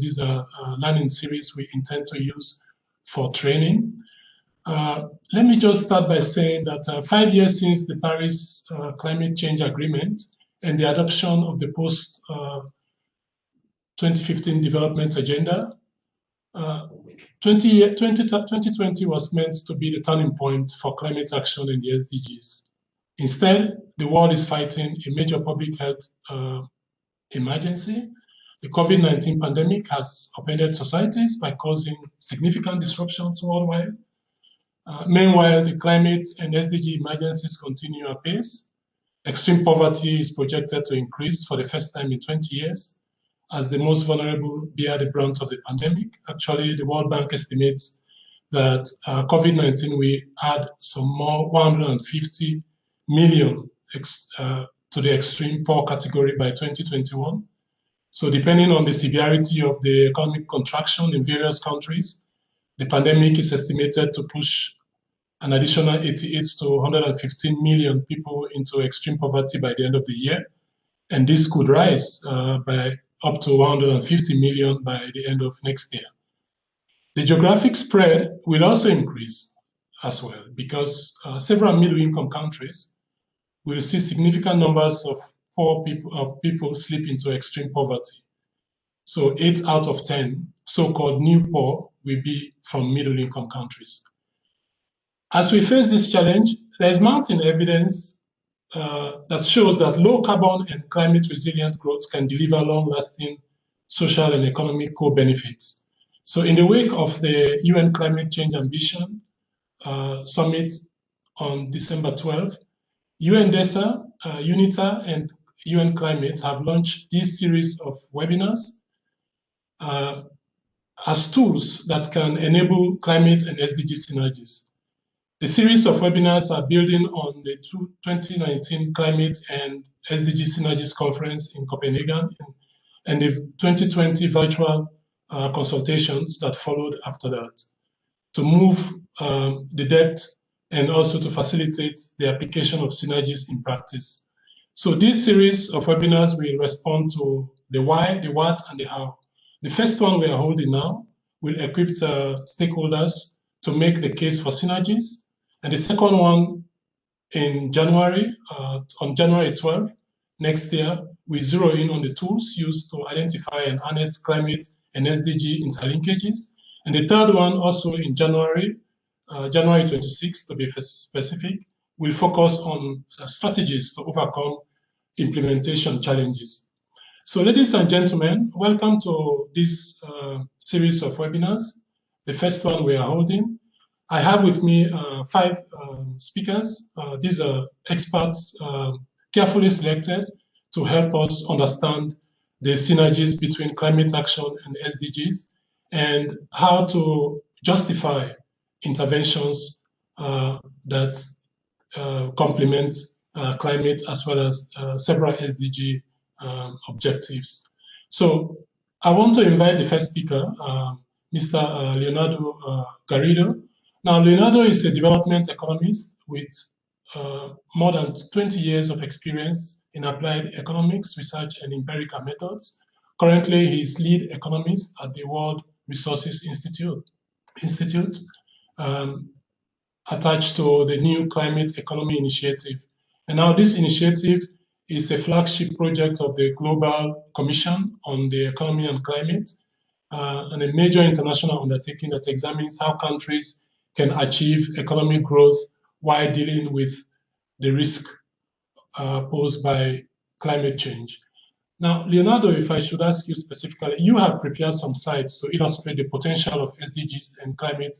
these are learning series we intend to use for training. Let me just start by saying that 5 years since the Paris Climate Change Agreement and the adoption of the post-2015 Development Agenda, 2020 was meant to be the turning point for climate action in the SDGs. Instead, the world is fighting a major public health emergency. The COVID-19 pandemic has upended societies by causing significant disruptions worldwide. Meanwhile, the climate and SDG emergencies continue apace. Extreme poverty is projected to increase for the first time in 20 years as the most vulnerable bear the brunt of the pandemic. Actually, the World Bank estimates that COVID-19 will add some more 150 million to the extreme poor category by 2021. So depending on the severity of the economic contraction in various countries, the pandemic is estimated to push an additional 88 to 115 million people into extreme poverty by the end of the year. And this could rise by up to 150 million by the end of next year. The geographic spread will also increase as well, because several middle-income countries will see significant numbers of people slip into extreme poverty. So 8 out of 10 so-called new poor will be from middle-income countries. As we face this challenge, there is mounting evidence that shows that low carbon and climate resilient growth can deliver long-lasting social and economic co-benefits. So in the wake of the UN Climate Change Ambition Summit on December 12, UNDESA, UNITA, and UN Climate have launched this series of webinars as tools that can enable climate and SDG synergies. The series of webinars are building on the 2019 Climate and SDG Synergies Conference in Copenhagen and the 2020 virtual consultations that followed after that, to move the depth and also to facilitate the application of synergies in practice. So this series of webinars will respond to the why, the what, and the how. The first one we are holding now will equip stakeholders to make the case for synergies. And the second one in January, on January 12th next year, we zero in on the tools used to identify and harness climate and SDG interlinkages. And the third one, also in January 26th to be specific, will focus on strategies to overcome implementation challenges. So ladies and gentlemen, welcome to this series of webinars, the first one we are holding. I have with me 5 speakers. These are experts carefully selected to help us understand the synergies between climate action and SDGs and how to justify interventions that complement climate as well as several SDG objectives. So I want to invite the first speaker, Mr. Leonardo Garrido. Now, Leonardo is a development economist with more than 20 years of experience in applied economics, research, and empirical methods. Currently, he is lead economist at the World Resources Institute attached to the new Climate Economy Initiative. And now this initiative is a flagship project of the Global Commission on the Economy and Climate, and a major international undertaking that examines how countries can achieve economic growth while dealing with the risk posed by climate change. Now, Leonardo, if I should ask you specifically, you have prepared some slides to illustrate the potential of SDGs and climate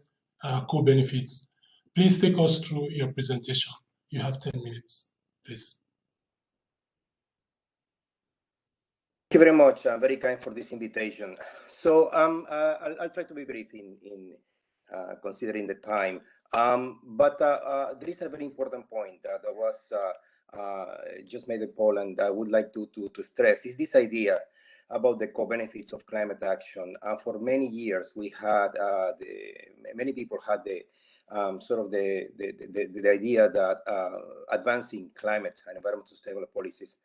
co-benefits. Please take us through your presentation. You have 10 minutes, please. Thank you very much. Very kind for this invitation. So I'll try to be brief in considering the time. But there is a very important point that was just made a poll, and I would like to stress is this idea about the co-benefits of climate action. For many years, we had many people had the sort of the idea that advancing climate and environmental sustainable policies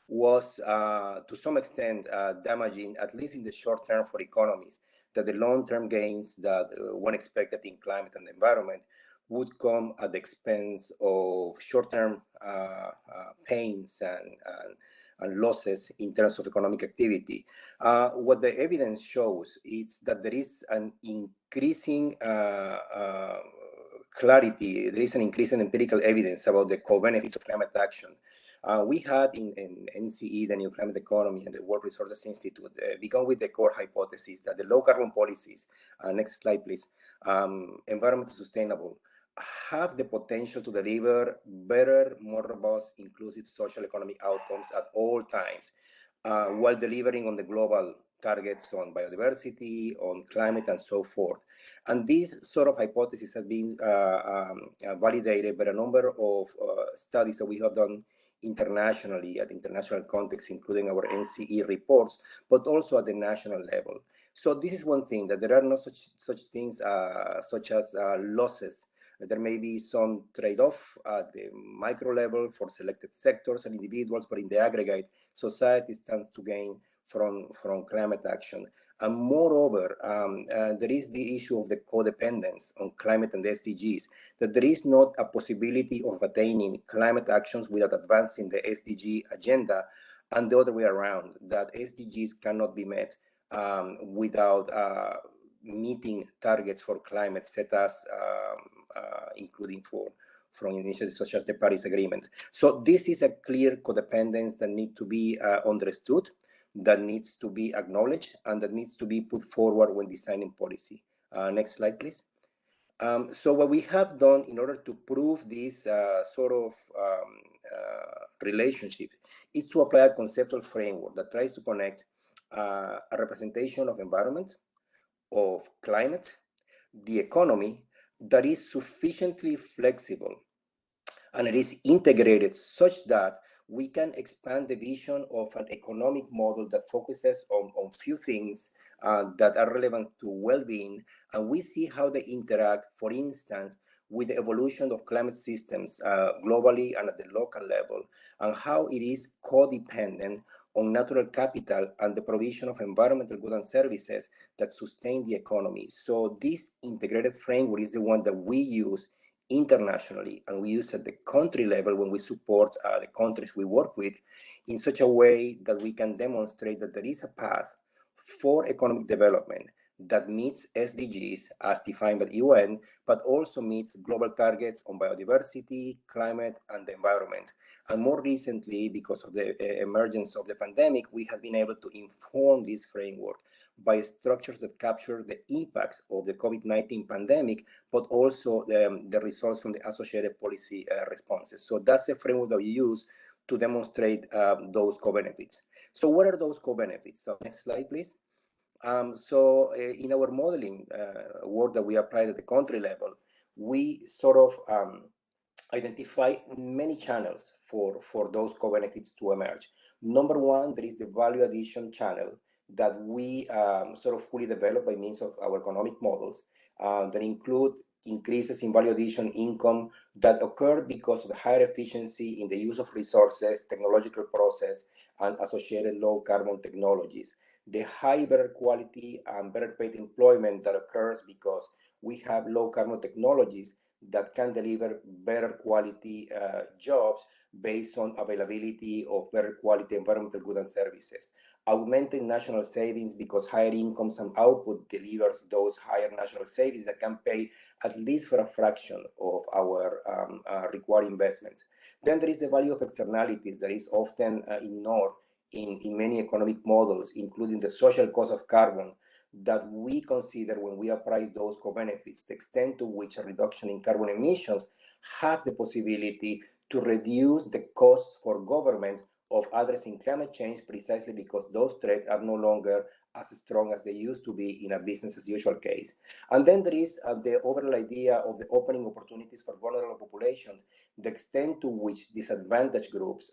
was to some extent damaging, at least in the short term, for economies, that the long-term gains that one expected in climate and environment would come at the expense of short-term pains and losses in terms of economic activity. What the evidence shows is that there is an increasing clarity, there is an increasing empirical evidence about the co-benefits of climate action. We had in NCE, the New Climate Economy, and the World Resources Institute, begun with the core hypothesis that the low carbon policies, next slide please, environmentally sustainable, have the potential to deliver better, more robust, inclusive social economic outcomes at all times, while delivering on the global targets on biodiversity, on climate, and so forth. And this sort of hypothesis has been validated by a number of studies that we have done internationally at international context, including our NCE reports, but also at the national level. So this is one thing, that there are no such things such as losses. There may be some trade-off at the micro level for selected sectors and individuals, but in the aggregate, society stands to gain from climate action. And moreover, there is the issue of the codependence on climate and SDGs, that there is not a possibility of attaining climate actions without advancing the SDG agenda, and the other way around, that SDGs cannot be met without meeting targets for climate set as including from initiatives such as the Paris Agreement. So this is a clear codependence that needs to be understood, that needs to be acknowledged, and that needs to be put forward when designing policy. Next slide, please. So what we have done in order to prove this sort of relationship is to apply a conceptual framework that tries to connect a representation of environment, of climate, the economy, that is sufficiently flexible and it is integrated such that we can expand the vision of an economic model that focuses on few things that are relevant to well-being, and we see how they interact, for instance, with the evolution of climate systems globally and at the local level, and how it is codependent on natural capital and the provision of environmental goods and services that sustain the economy. So this integrated framework is the one that we use internationally, and we use at the country level when we support the countries we work with in such a way that we can demonstrate that there is a path for economic development that meets SDGs as defined by the UN, but also meets global targets on biodiversity, climate, and the environment. And more recently, because of the emergence of the pandemic, we have been able to inform this framework by structures that capture the impacts of the COVID-19 pandemic, but also the results from the associated policy responses. So that's the framework that we use to demonstrate those co-benefits. So what are those co-benefits? So next slide, please. In our modeling work that we applied at the country level, we sort of identify many channels for those co-benefits to emerge. Number one, there is the value addition channel that we sort of fully develop by means of our economic models that include increases in value addition income that occur because of the higher efficiency in the use of resources, technological process, and associated low carbon technologies. The high, better quality and better paid employment that occurs because we have low carbon technologies that can deliver better quality jobs based on availability of better quality environmental goods and services. Augmenting national savings because higher incomes and output delivers those higher national savings that can pay at least for a fraction of our required investments. Then there is the value of externalities that is often ignored in many economic models, including the social cost of carbon, that we consider when we appraise those co-benefits, the extent to which a reduction in carbon emissions have the possibility to reduce the costs for governments of addressing climate change, precisely because those threats are no longer as strong as they used to be in a business as usual case. And then there is the overall idea of the opening opportunities for vulnerable populations, the extent to which disadvantaged groups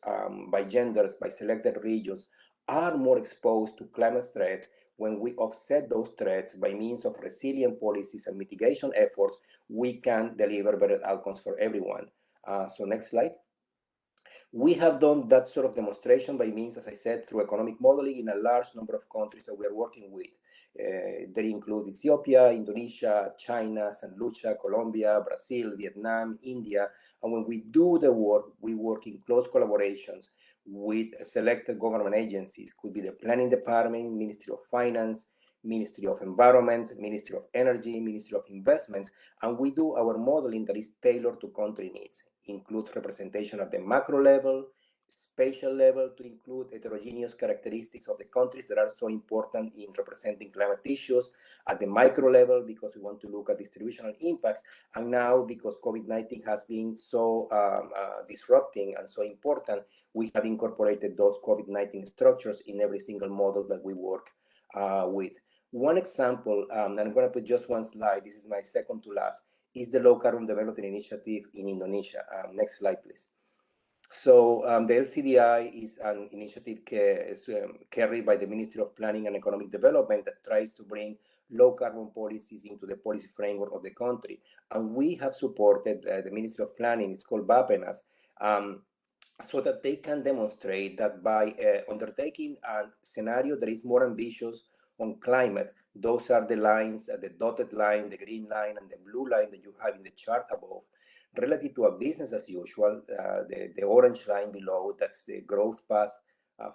by genders, by selected regions, are more exposed to climate threats. When we offset those threats by means of resilient policies and mitigation efforts, we can deliver better outcomes for everyone. So next slide. We have done that sort of demonstration by means, as I said, through economic modeling in a large number of countries that we are working with. They include Ethiopia, Indonesia, China, St. Lucia, Colombia, Brazil, Vietnam, India. And when we do the work, we work in close collaborations with selected government agencies. Could be the Planning Department, Ministry of Finance, Ministry of Environment, Ministry of Energy, Ministry of Investments, and we do our modeling that is tailored to country needs. Include representation at the macro level, spatial level to include heterogeneous characteristics of the countries that are so important in representing climate issues, at the micro level because we want to look at distributional impacts, and now because COVID-19 has been so disrupting and so important, we have incorporated those COVID-19 structures in every single model that we work with. One example, and I'm going to put just one slide, this is my second to last, is the Low Carbon Development Initiative in Indonesia. Next slide, please. So the LCDI is an initiative carried by the Ministry of Planning and Economic Development that tries to bring low carbon policies into the policy framework of the country. And we have supported the Ministry of Planning, it's called BAPENAS, so that they can demonstrate that by undertaking a scenario that is more ambitious on climate, those are the lines, the dotted line, the green line, and the blue line that you have in the chart above, relative to a business as usual, the orange line below, that's the growth path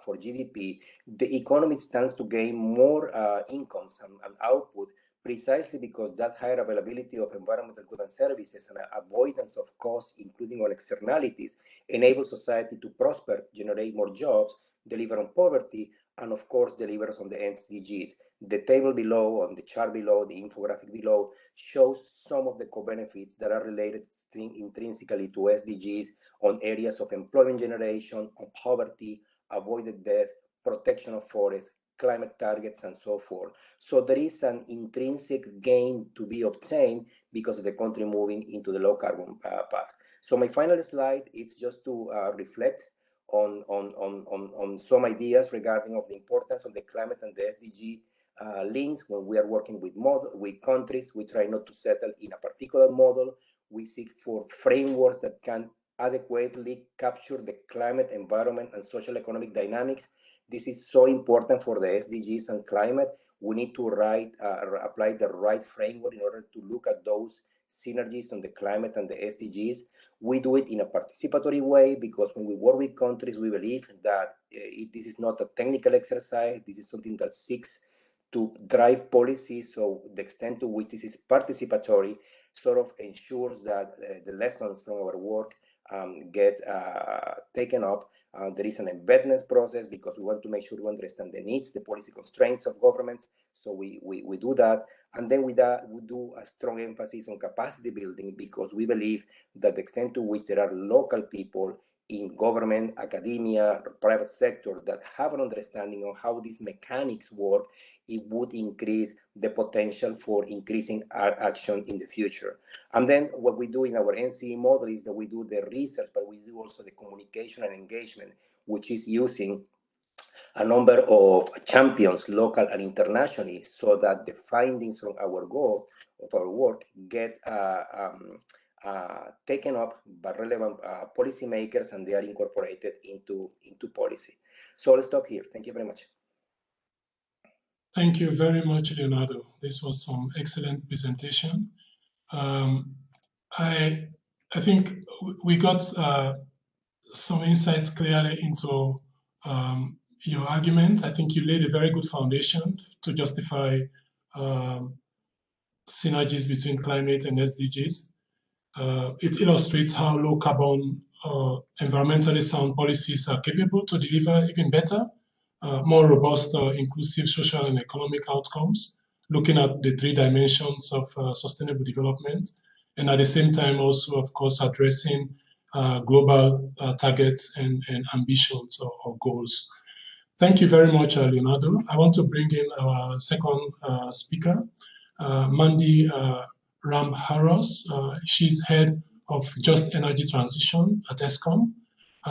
for GDP, the economy stands to gain more incomes and output precisely because that higher availability of environmental goods and services and avoidance of costs, including on externalities, enables society to prosper, generate more jobs, deliver on poverty, and of course delivers on the SDGs. The table below, on the chart below, the infographic below, shows some of the co-benefits that are related intrinsically to SDGs on areas of employment generation, on poverty, avoided death, protection of forests, climate targets, and so forth. So there is an intrinsic gain to be obtained because of the country moving into the low carbon path. So my final slide is just to reflect on some ideas regarding of the importance of the climate and the SDG links. When we are working with countries, we try not to settle in a particular model. We seek for frameworks that can adequately capture the climate, environment, and social economic dynamics. This is so important for the SDGs and climate. We need to apply the right framework in order to look at those synergies on the climate and the SDGs. We do it in a participatory way because when we work with countries, we believe that this is not a technical exercise. This is something that seeks to drive policy. So the extent to which this is participatory sort of ensures that the lessons from our work get taken up. There is an embeddedness process because we want to make sure we understand the needs, the policy constraints of governments. So we do that. And then we do a strong emphasis on capacity building because we believe that the extent to which there are local people in government, academia, private sector that have an understanding of how these mechanics work, it would increase the potential for increasing our action in the future. And then what we do in our NCE model is that we do the research, but we do also the communication and engagement, which is using a number of champions, local and internationally, so that the findings from our work get taken up by relevant policymakers, and they are incorporated into policy. So I'll stop here. Thank you very much. Thank you very much, Leonardo. This was some excellent presentation. I think we got some insights clearly into your argument. I think you laid a very good foundation to justify synergies between climate and SDGs. It illustrates how low carbon, environmentally sound policies are capable to deliver even better, more robust, inclusive social and economic outcomes, looking at the 3 dimensions of sustainable development, and at the same time also, of course, addressing global targets and ambitions or goals. Thank you very much, Leonardo. I want to bring in our second speaker, Mandy Ramharos. She's head of Just Energy Transition at ESCOM.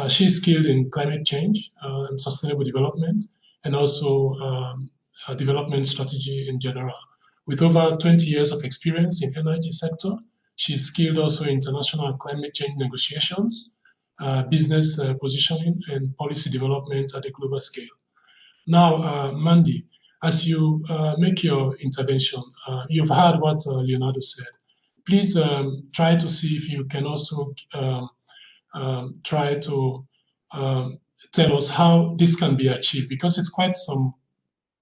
She's skilled in climate change and sustainable development, and also development strategy in general. With over 20 years of experience in energy sector, she's skilled also in international climate change negotiations, business positioning and policy development at a global scale. Now, Mandy, as you make your intervention, you've heard what Leonardo said. Please try to see if you can also try to tell us how this can be achieved, because it's quite some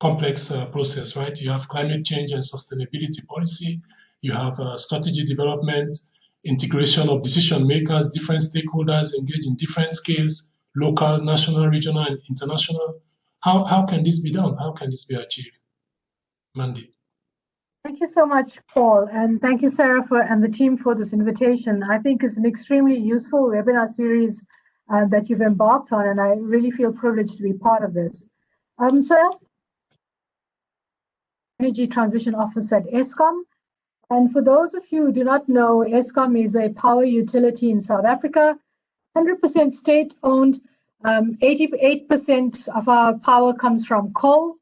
complex process, right? You have climate change and sustainability policy, you have strategy development, integration of decision makers, different stakeholders engaged in different scales, local, national, regional, and international. How can this be done? How can this be achieved? Mandy. Thank you so much, Paul, and thank you, Sarah, and the team for this invitation. I think it's an extremely useful webinar series that you've embarked on, and I really feel privileged to be part of this. So, Energy Transition Office at ESCOM, and for those of you who do not know, ESCOM is a power utility in South Africa, 100% state-owned. 88% of our power comes from coal.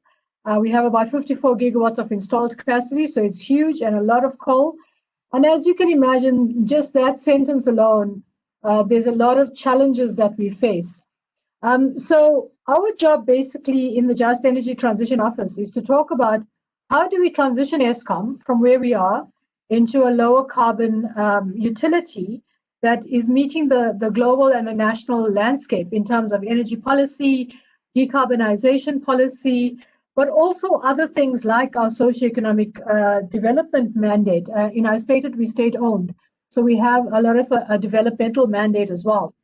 We have about 54 gigawatts of installed capacity, so it's huge and a lot of coal. And as you can imagine, just that sentence alone, there's a lot of challenges that we face. So our job basically in the Just Energy Transition Office is to talk about how do we transition ESCOM from where we are into a lower carbon utility that is meeting the global and the national landscape in terms of energy policy, decarbonization policy, but also other things like our socioeconomic development mandate. I stated we state-owned, so we have a lot of a developmental mandate as well.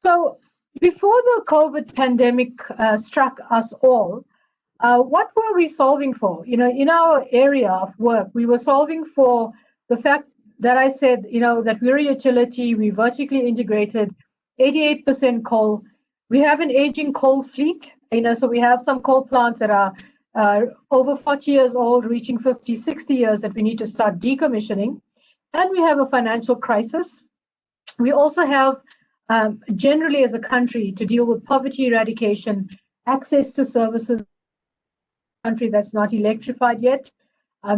So before the COVID pandemic struck us all, what were we solving for? In our area of work, we were solving for the fact that I said, that we're a utility, we vertically integrated, 88% coal. We have an aging coal fleet, so we have some coal plants that are over 40 years old, reaching 50, 60 years that we need to start decommissioning. And we have a financial crisis. We also have, generally as a country, to deal with poverty eradication, access to services, country that's not electrified yet,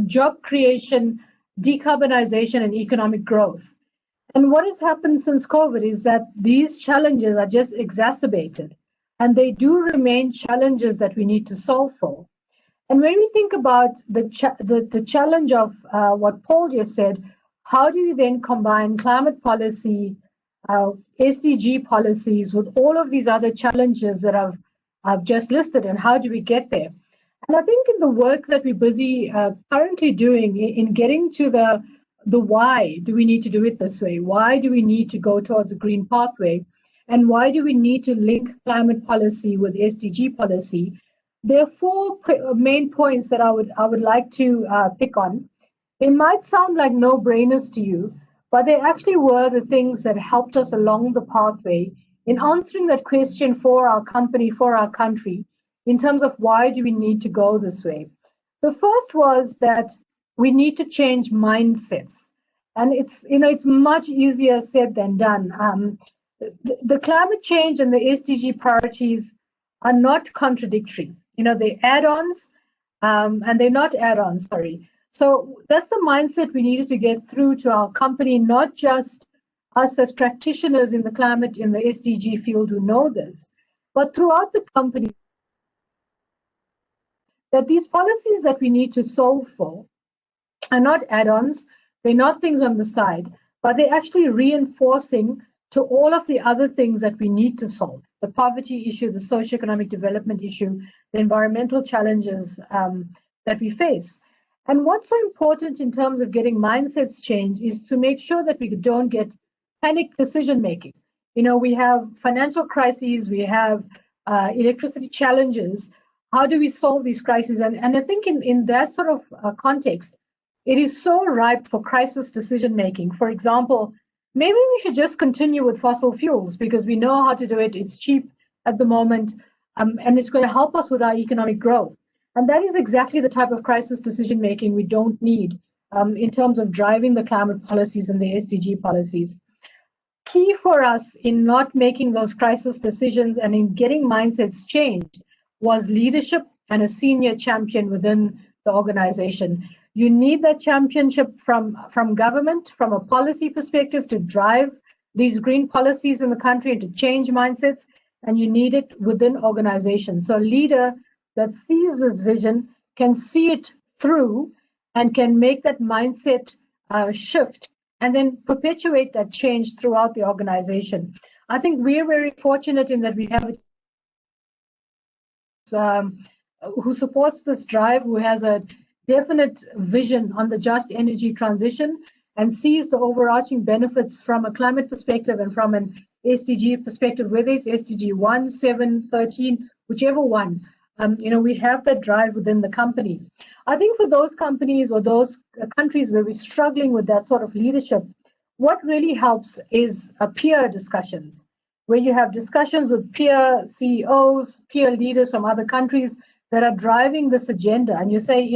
job creation, decarbonization, and economic growth. And what has happened since COVID is that these challenges are just exacerbated, and they do remain challenges that we need to solve for. And when we think about the challenge of what Paul just said, how do you then combine climate policy, SDG policies with all of these other challenges that I've just listed, and how do we get there? And I think in the work that we're busy currently doing in getting to the why do we need to do it this way? Why do we need to go towards a green pathway? And why do we need to link climate policy with SDG policy? There are four main points that I would like to pick on. They might sound like no-brainers to you, but they actually were the things that helped us along the pathway in answering that question for our company, for our country, in terms of why do we need to go this way. The first was that we need to change mindsets. And it's much easier said than done. The climate change and the SDG priorities are not contradictory. They're add-ons and they're not add-ons, sorry. So that's the mindset we needed to get through to our company, not just us as practitioners in the climate, in the SDG field who know this, but throughout the company, that these policies that we need to solve for are not add-ons, they're not things on the side, but they're actually reinforcing to all of the other things that we need to solve. The poverty issue, the socioeconomic development issue, the environmental challenges that we face. And what's so important in terms of getting mindsets changed is to make sure that we don't get panic decision-making. We have financial crises, we have electricity challenges. How do we solve these crises? And I think in that sort of context, it is so ripe for crisis decision-making. For example, maybe we should just continue with fossil fuels because we know how to do it. It's cheap at the moment, and it's going to help us with our economic growth. And that is exactly the type of crisis decision-making we don't need in terms of driving the climate policies and the SDG policies. Key for us in not making those crisis decisions and in getting mindsets changed was leadership and a senior champion within the organization. You need that championship from government, from a policy perspective, to drive these green policies in the country and to change mindsets, and you need it within organizations. So a leader that sees this vision can see it through and can make that mindset shift and then perpetuate that change throughout the organization. I think we're very fortunate in that we have who supports this drive, who has a definite vision on the just energy transition and sees the overarching benefits from a climate perspective and from an SDG perspective, whether it's SDG 1, 7, 13, whichever one. We have that drive within the company. I think for those companies or those countries where we're struggling with that sort of leadership, what really helps is peer discussions, where you have discussions with peer CEOs, peer leaders from other countries that are driving this agenda. And you say,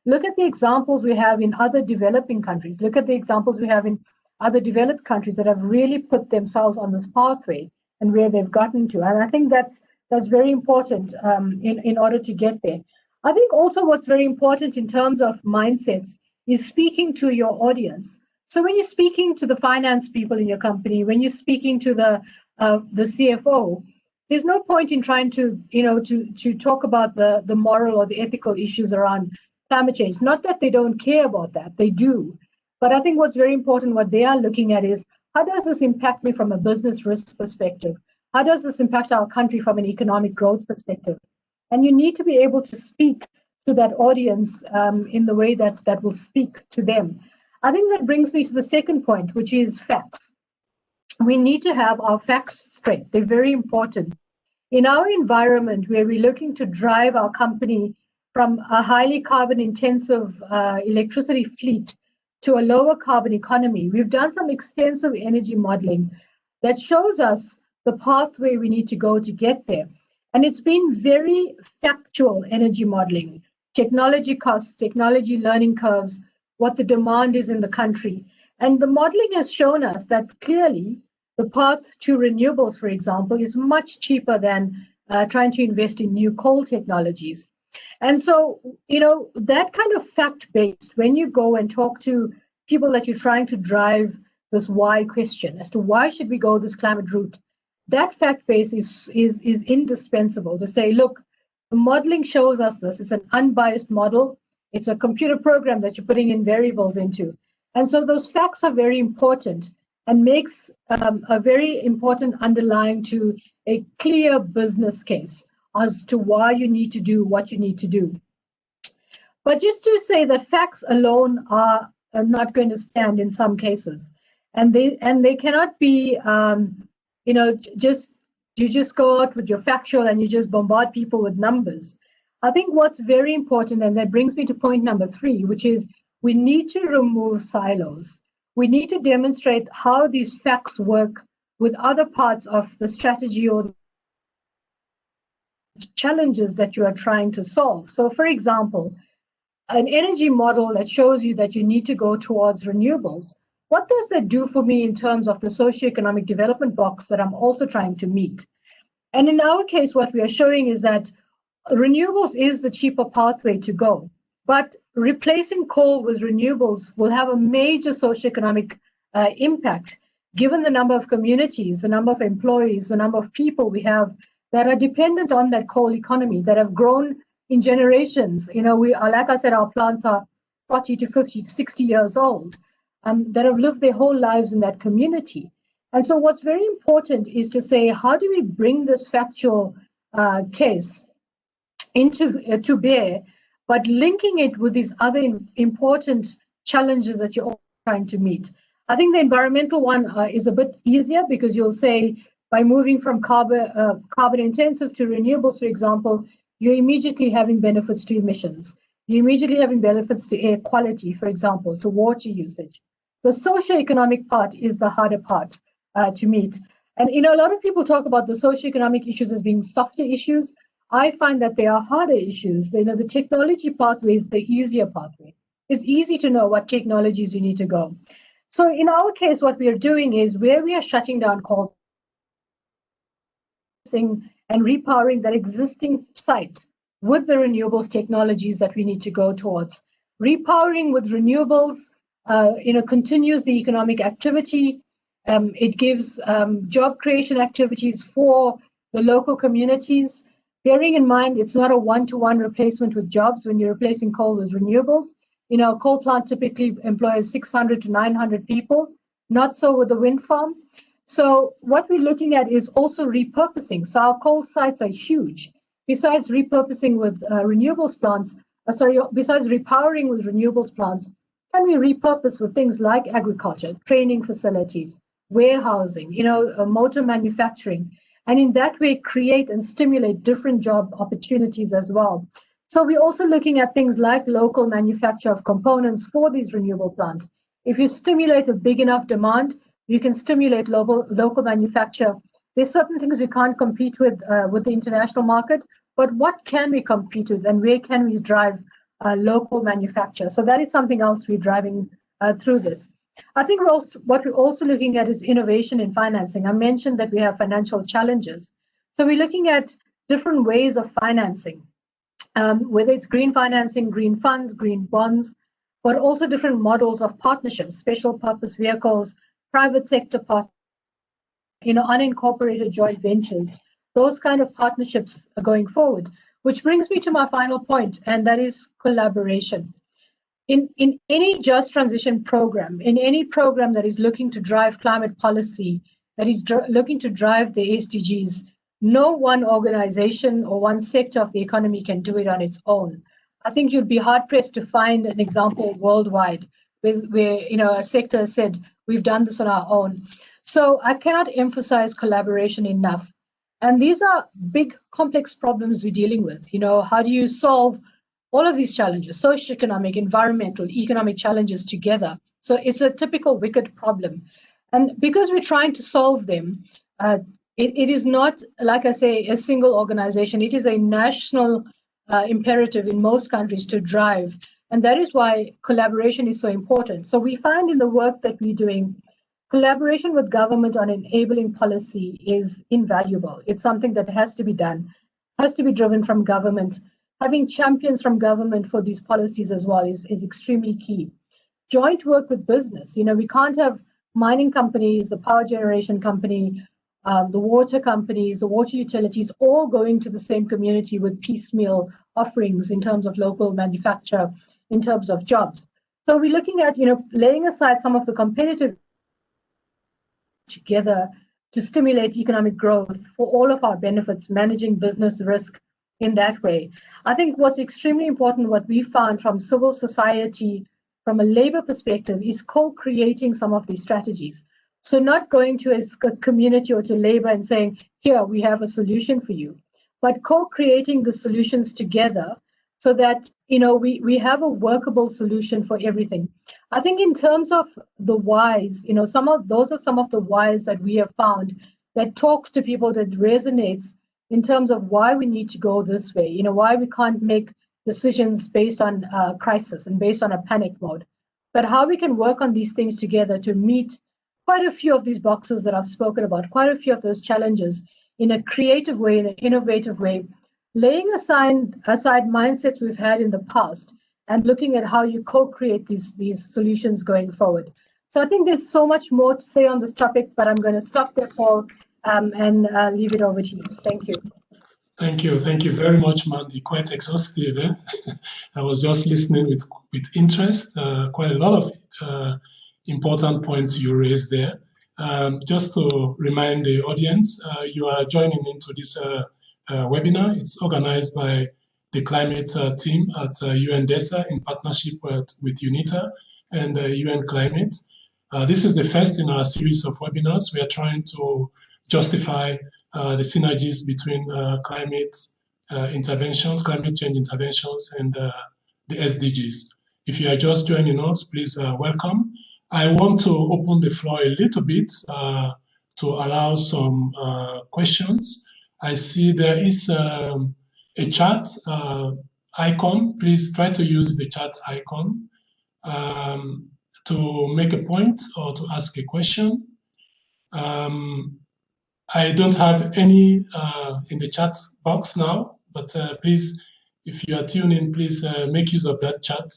look at the examples we have in other developing countries. Look at the examples we have in other developed countries that have really put themselves on this pathway and where they've gotten to. And I think that's very important in order to get there. I think also what's very important in terms of mindsets is speaking to your audience. So when you're speaking to the finance people in your company, when you're speaking to the CFO, there's no point in trying to talk about the moral or the ethical issues around climate change. Not that they don't care about that, they do. But I think what's very important, what they are looking at is, how does this impact me from a business risk perspective? How does this impact our country from an economic growth perspective? And you need to be able to speak to that audience in the way that will speak to them. I think that brings me to the second point, which is facts. We need to have our facts straight. They're very important. In our environment where we're looking to drive our company from a highly carbon intensive electricity fleet to a lower carbon economy, we've done some extensive energy modeling that shows us the pathway we need to go to get there. And it's been very factual energy modeling, technology costs, technology learning curves, what the demand is in the country. And the modeling has shown us that clearly the path to renewables, for example, is much cheaper than trying to invest in new coal technologies. And so, that kind of fact-based, when you go and talk to people that you're trying to drive this why question as to why should we go this climate route, that fact base is indispensable to say, look, the modeling shows us this. It's an unbiased model. It's a computer program that you're putting in variables into. And so those facts are very important and makes a very important underlying to a clear business case as to why you need to do what you need to do. But just to say that facts alone are not going to stand in some cases. And they cannot be you just go out with your factual and you just bombard people with numbers. I think what's very important, and that brings me to point number 3, which is we need to remove silos. We need to demonstrate how these facts work with other parts of the strategy or the challenges that you are trying to solve. So for example, an energy model that shows you that you need to go towards renewables. What does that do for me in terms of the socioeconomic development box that I'm also trying to meet? And in our case, what we are showing is that renewables is the cheaper pathway to go, but replacing coal with renewables will have a major socioeconomic impact, given the number of communities, the number of employees, the number of people we have that are dependent on that coal economy, that have grown in generations. We are, like I said, our plants are 40 to 50 to 60 years old. That have lived their whole lives in that community. And so what's very important is to say, how do we bring this factual case to bear, but linking it with these other important challenges that you're all trying to meet. I think the environmental one is a bit easier because you'll say by moving from carbon intensive to renewables, for example, you're immediately having benefits to emissions. You're immediately having benefits to air quality, for example, to water usage. The socioeconomic part is the harder part to meet. And a lot of people talk about the socioeconomic issues as being softer issues. I find that they are harder issues. The technology pathway is the easier pathway. It's easy to know what technologies you need to go. So in our case, what we are doing is where we are shutting down coal and repowering that existing site with the renewables technologies that we need to go towards. Repowering with renewables continues the economic activity. It gives job creation activities for the local communities. Bearing in mind, it's not a one-to-one replacement with jobs when you're replacing coal with renewables. You know, a coal plant typically employs 600 to 900 people, not so with the wind farm. So what we're looking at is also repurposing. So our coal sites are huge. Besides repurposing with renewables plants, besides repowering with renewables plants, can we repurpose with things like agriculture, training facilities, warehousing, you know, motor manufacturing, and in that way create and stimulate different job opportunities as well. So we're also looking at things like local manufacture of components for these renewable plants. If you stimulate a big enough demand, you can stimulate local manufacture. There's certain things we can't compete with the international market, but what can we compete with and where can we drive local manufacture? So that is something else we're driving through this. I think what we're also looking at is innovation in financing. I mentioned that we have financial challenges. So we're looking at different ways of financing, whether it's green financing, green funds, green bonds, but also different models of partnerships, special purpose vehicles, private sector partnerships, you know, unincorporated joint ventures, those kind of partnerships are going forward, which brings me to my final point, and that is collaboration. In any just transition program, in any program that is looking to drive climate policy, that is looking to drive the SDGs, no one organization or one sector of the economy can do it on its own. I think you'd be hard-pressed to find an example worldwide where you know, a sector said, we've done this on our own. So I cannot emphasize collaboration enough. And these are big, complex problems we're dealing with. You know, how do you solve all of these challenges, socioeconomic, environmental, economic challenges together? So it's a typical wicked problem. And because we're trying to solve them, it is not, like I say, a single organization. It is a national imperative in most countries to drive. And that is why collaboration is so important. So we find in the work that we're doing, collaboration with government on enabling policy is invaluable. It's something that has to be done, has to be driven from government. Having champions from government for these policies as well is extremely key. Joint work with business. You know, we can't have mining companies, the power generation company, the water companies, the water utilities, all going to the same community with piecemeal offerings in terms of local manufacture, in terms of jobs. So we're looking at, you know, laying aside some of the competitive together to stimulate economic growth for all of our benefits, managing business risk in that way. I think what's extremely important, what we found from civil society, from a labor perspective, is co-creating some of these strategies. So not going to a community or to labor and saying, here, we have a solution for you, but co-creating the solutions together so that, you know, we have a workable solution for everything. I think in terms of the whys, you know, those are some of the whys that we have found that talks to people, that resonates in terms of why we need to go this way, you know, why we can't make decisions based on crisis and based on a panic mode, but how we can work on these things together to meet quite a few of these boxes that I've spoken about, quite a few of those challenges in a creative way, in an innovative way, laying aside mindsets we've had in the past and looking at how you co-create these solutions going forward. So I think there's so much more to say on this topic, but I'm going to stop there, Paul, and leave it over to you. Thank you. Thank you. Thank you very much, Mandy. Quite exhaustive. Eh? I was just listening with interest. Quite a lot of important points you raised there. Just to remind the audience, you are joining into this webinar. It's organized by the climate team at UNDESA in partnership with UNITA and UN Climate. This is the first in our series of webinars. We are trying to justify the synergies between climate interventions, climate change interventions, and the SDGs. If you are just joining us, please welcome. I want to open the floor a little bit to allow some questions. I see there is a chat icon. Please try to use the chat icon to make a point or to ask a question. I don't have any in the chat box now, but please, if you are tuning in, please make use of that chat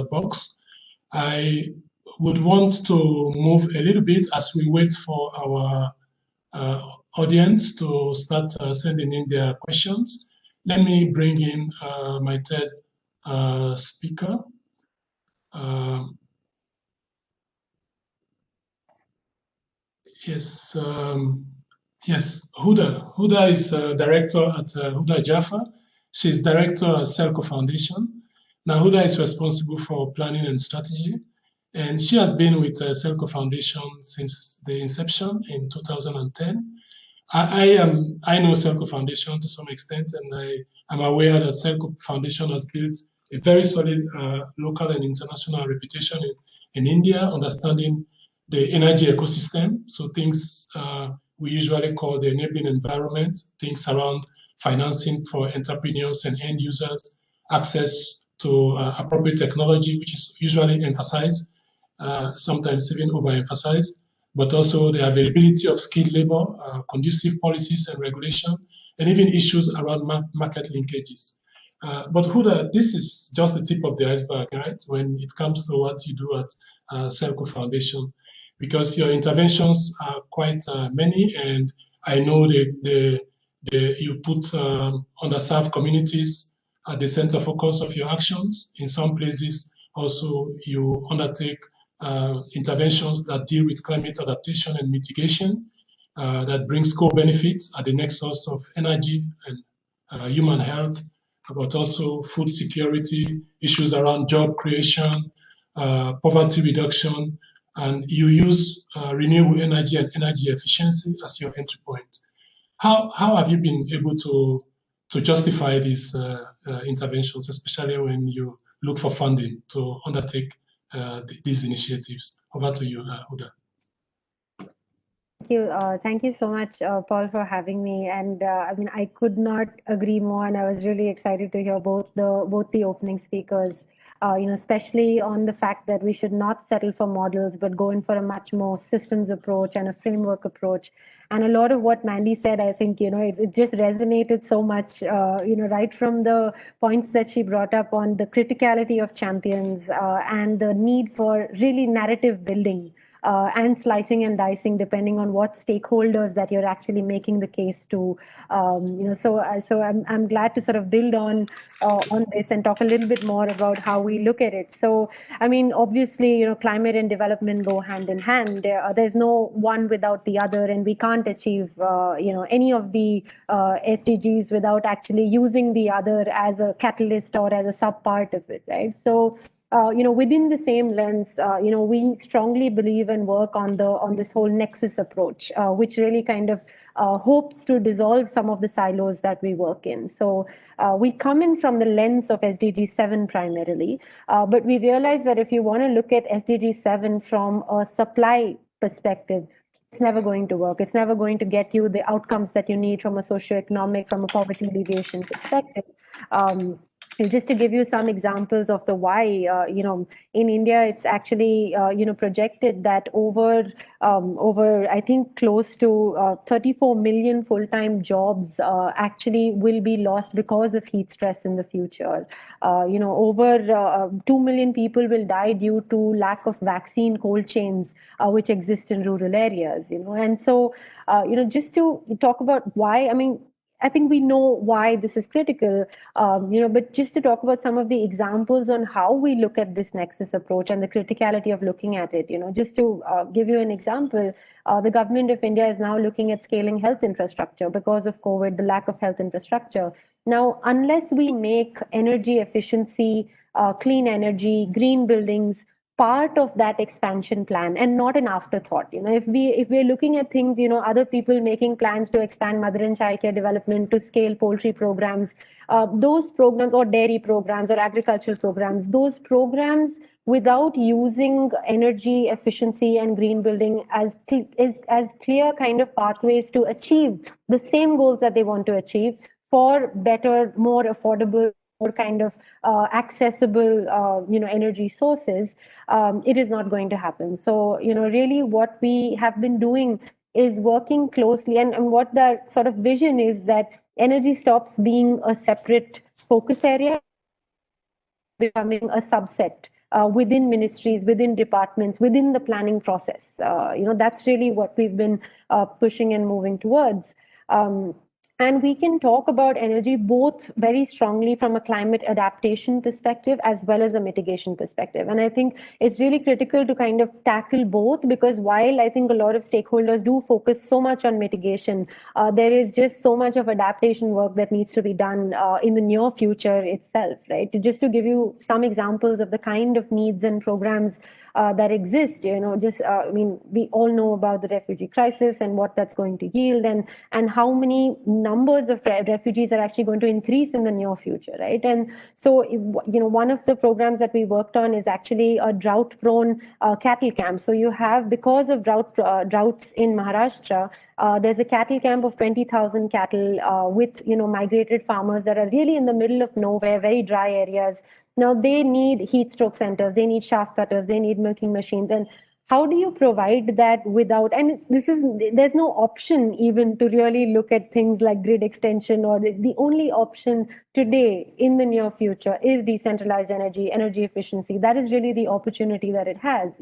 box. I would want to move a little bit as we wait for our audience to start sending in their questions. Let me bring in my third speaker. Yes, Huda. Huda is director at Huda Jaffa. She's director at Selco Foundation. Now, Huda is responsible for planning and strategy, and she has been with Selco Foundation since the inception in 2010. I know Selco Foundation to some extent, and I am aware that Selco Foundation has built a very solid local and international reputation in India, understanding the energy ecosystem. So things we usually call the enabling environment, things around financing for entrepreneurs and end users, access to appropriate technology, which is usually emphasized, sometimes even overemphasized, but also the availability of skilled labor, conducive policies and regulation, and even issues around market linkages. But Huda, this is just the tip of the iceberg, right? When it comes to what you do at Selco Foundation, because your interventions are quite many, and I know you put underserved communities at the center focus of your actions. In some places, also you undertake interventions that deal with climate adaptation and mitigation that brings co-benefits at the nexus of energy and human health, but also food security, issues around job creation, poverty reduction, and you use renewable energy and energy efficiency as your entry point. How have you been able to justify these interventions, especially when you look for funding to undertake these initiatives? Over to you, Huda. Thank you so much, Paul, for having me. And I mean, I could not agree more, and I was really excited to hear both the opening speakers. Especially on the fact that we should not settle for models, but go in for a much more systems approach and a framework approach. And a lot of what Mandy said, I think, it just resonated so much, right from the points that she brought up on the criticality of champions and the need for really narrative building. And slicing and dicing depending on what stakeholders that you're actually making the case to. So I'm glad to sort of build on this and talk a little bit more about how we look at it. So I mean, obviously, climate and development go hand in hand. There's no one without the other, and we can't achieve any of the SDGs without actually using the other as a catalyst or as a sub part of it, right? So. Within the same lens, we strongly believe and work on this whole nexus approach, which really kind of hopes to dissolve some of the silos that we work in. So we come in from the lens of SDG 7 primarily, but we realize that if you want to look at SDG 7 from a supply perspective, it's never going to work. It's never going to get you the outcomes that you need from a socioeconomic, from a poverty alleviation perspective. Just to give you some examples of the why, in India, it's actually, projected that over I think close to 34 million full-time jobs actually will be lost because of heat stress in the future. Over 2 million people will die due to lack of vaccine cold chains, which exist in rural areas, And so, just to talk about why, I mean, I think we know why this is critical, but just to talk about some of the examples on how we look at this nexus approach and the criticality of looking at it, just to give you an example, the government of India is now looking at scaling health infrastructure because of COVID, the lack of health infrastructure. Now, unless we make energy efficiency, clean energy, green buildings, part of that expansion plan and not an afterthought. If we're looking at things, other people making plans to expand mother and child care development, to scale poultry programs, those programs or dairy programs or agricultural programs, those programs without using energy efficiency and green building as clear kind of pathways to achieve the same goals that they want to achieve for better, more affordable, more kind of accessible, energy sources, it is not going to happen. So, really what we have been doing is working closely, and what the sort of vision is that energy stops being a separate focus area, becoming a subset within ministries, within departments, within the planning process. That's really what we've been pushing and moving towards. And we can talk about energy both very strongly from a climate adaptation perspective as well as a mitigation perspective. And I think it's really critical to kind of tackle both, because while I think a lot of stakeholders do focus so much on mitigation, there is just so much of adaptation work that needs to be done in the near future itself, right? Just to give you some examples of the kind of needs and programs that exist, we all know about the refugee crisis and what that's going to yield, and how many numbers of refugees are actually going to increase in the near future, right? And so, one of the programs that we worked on is actually a drought-prone cattle camp. So you have, because of droughts in Maharashtra, there's a cattle camp of 20,000 cattle with, migrated farmers that are really in the middle of nowhere, very dry areas. Now they need heat stroke centers, they need shaft cutters, they need milking machines. And how do you provide that without, and there's no option even to really look at things like grid extension, or the only option today in the near future is decentralized energy efficiency. That is really the opportunity that it has,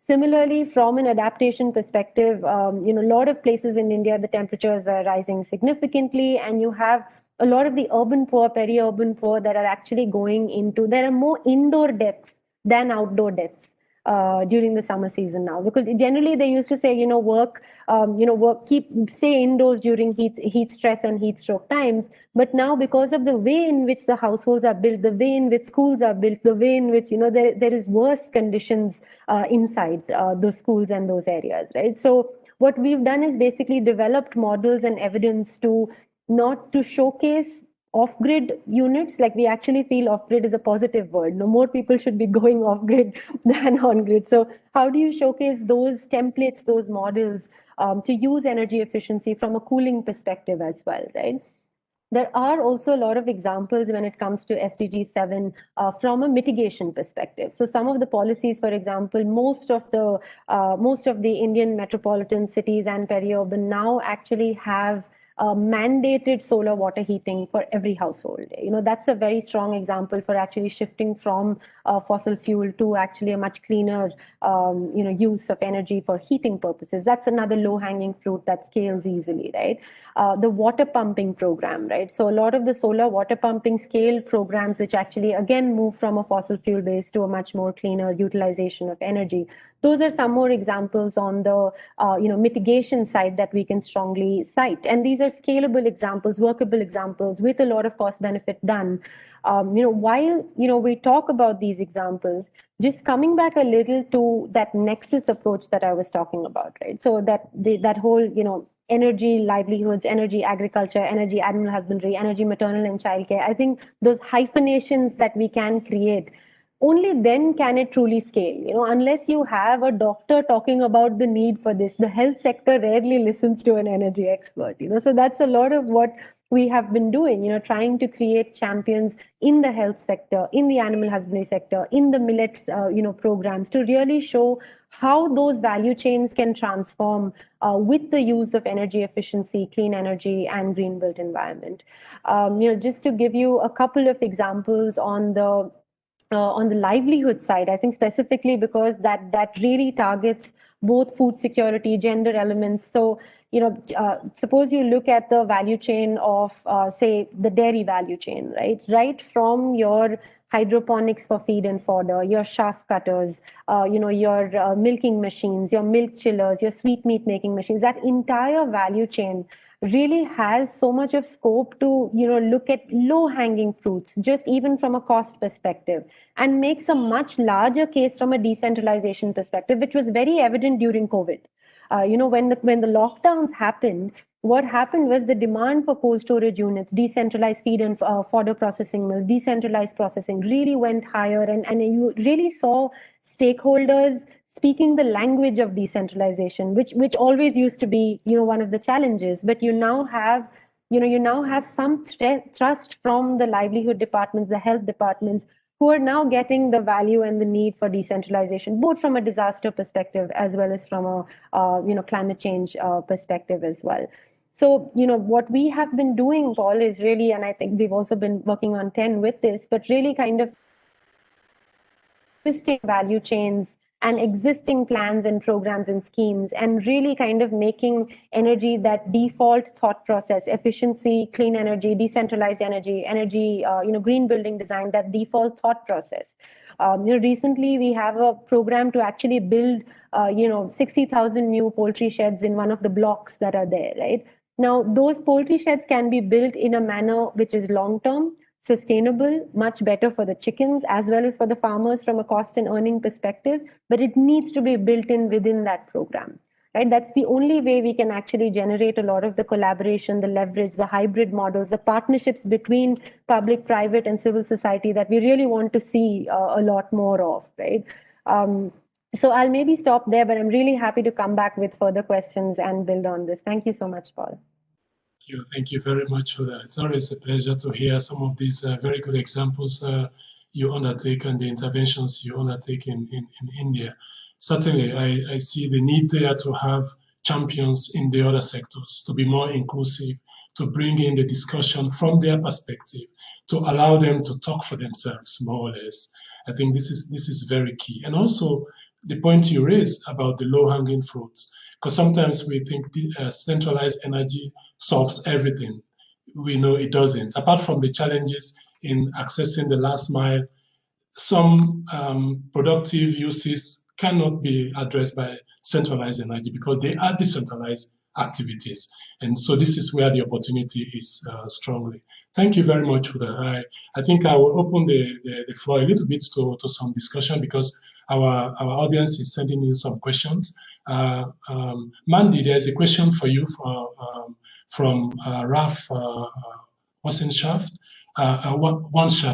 Similarly, from an adaptation perspective, a lot of places in India, the temperatures are rising significantly, and you have a lot of the urban poor, peri-urban poor that are actually going into, there are more indoor deaths than outdoor deaths during the summer season now, because generally they used to say, stay indoors during heat stress and heat stroke times. But now, because of the way in which the households are built, the way in which schools are built, the way in which, there is worse conditions inside those schools and those areas, right? So what we've done is basically developed models and evidence not to showcase off-grid units. Like, we actually feel off-grid is a positive word. No more people should be going off-grid than on-grid. So how do you showcase those templates, those models to use energy efficiency from a cooling perspective as well, right? There are also a lot of examples when it comes to SDG 7 from a mitigation perspective. So some of the policies, for example, most of the Indian metropolitan cities and peri-urban now actually have mandated solar water heating for every household. That's a very strong example for actually shifting from fossil fuel to actually a much cleaner, use of energy for heating purposes. That's another low-hanging fruit that scales easily, right? The water pumping program, right? So a lot of the solar water pumping scale programs, which actually again move from a fossil fuel base to a much more cleaner utilization of energy. Those are some more examples on the mitigation side that we can strongly cite. And these are scalable examples, workable examples with a lot of cost benefit done. While we talk about these examples, just coming back a little to that nexus approach that I was talking about, right? So that whole energy livelihoods, energy agriculture, energy animal husbandry, energy maternal and childcare. I think those hyphenations that we can create, only then can it truly scale. Unless you have a doctor talking about the need for this, the health sector rarely listens to an energy expert. So that's a lot of what we have been doing, trying to create champions in the health sector, in the animal husbandry sector, in the millets, programs, to really show how those value chains can transform with the use of energy efficiency, clean energy, and green built environment. Just to give you a couple of examples on the livelihood side, I think specifically because that really targets both food security, gender elements. So, suppose you look at the value chain of, say, the dairy value chain, right? Right from your hydroponics for feed and fodder, your shaft cutters, your milking machines, your milk chillers, your sweet meat making machines, that entire value chain really has so much of scope to look at low-hanging fruits, just even from a cost perspective, and makes a much larger case from a decentralization perspective, which was very evident during COVID. When the lockdowns happened, what happened was the demand for cold storage units, decentralized feed and fodder processing mills, decentralized processing really went higher, and you really saw stakeholders speaking the language of decentralization, which always used to be, one of the challenges. But you now have some trust from the livelihood departments, the health departments, who are now getting the value and the need for decentralization, both from a disaster perspective as well as from a climate change perspective as well. So, what we have been doing, Paul, is really, and I think we've also been working on 10 with this, but really kind of existing value chains and existing plans and programs and schemes, and really kind of making energy that default thought process, efficiency, clean energy, decentralized energy, green building design, that default thought process. Recently we have a program to actually build 60,000 new poultry sheds in one of the blocks that are there, right? Now, those poultry sheds can be built in a manner which is long-term, sustainable, much better for the chickens as well as for the farmers from a cost and earning perspective, but it needs to be built in within that program, right? That's the only way we can actually generate a lot of the collaboration, the leverage, the hybrid models, the partnerships between public, private, and civil society that we really want to see a lot more of, right? So I'll maybe stop there, but I'm really happy to come back with further questions and build on this. Thank you so much, Paul. Thank you very much for that. It's always a pleasure to hear some of these very good examples you undertake and the interventions you undertake in India. Certainly, I see the need there to have champions in the other sectors, to be more inclusive, to bring in the discussion from their perspective, to allow them to talk for themselves, more or less. I think this is very key. And also, the point you raised about the low-hanging fruits, because sometimes we think centralized energy solves everything. We know it doesn't. Apart from the challenges in accessing the last mile, some productive uses cannot be addressed by centralized energy because they are decentralized activities. And so this is where the opportunity is strongly. Thank you very much for that. I think I will open the floor a little bit to some discussion because our audience is sending in some questions. Mandy, there's a question for you from Ralph Wanshaft,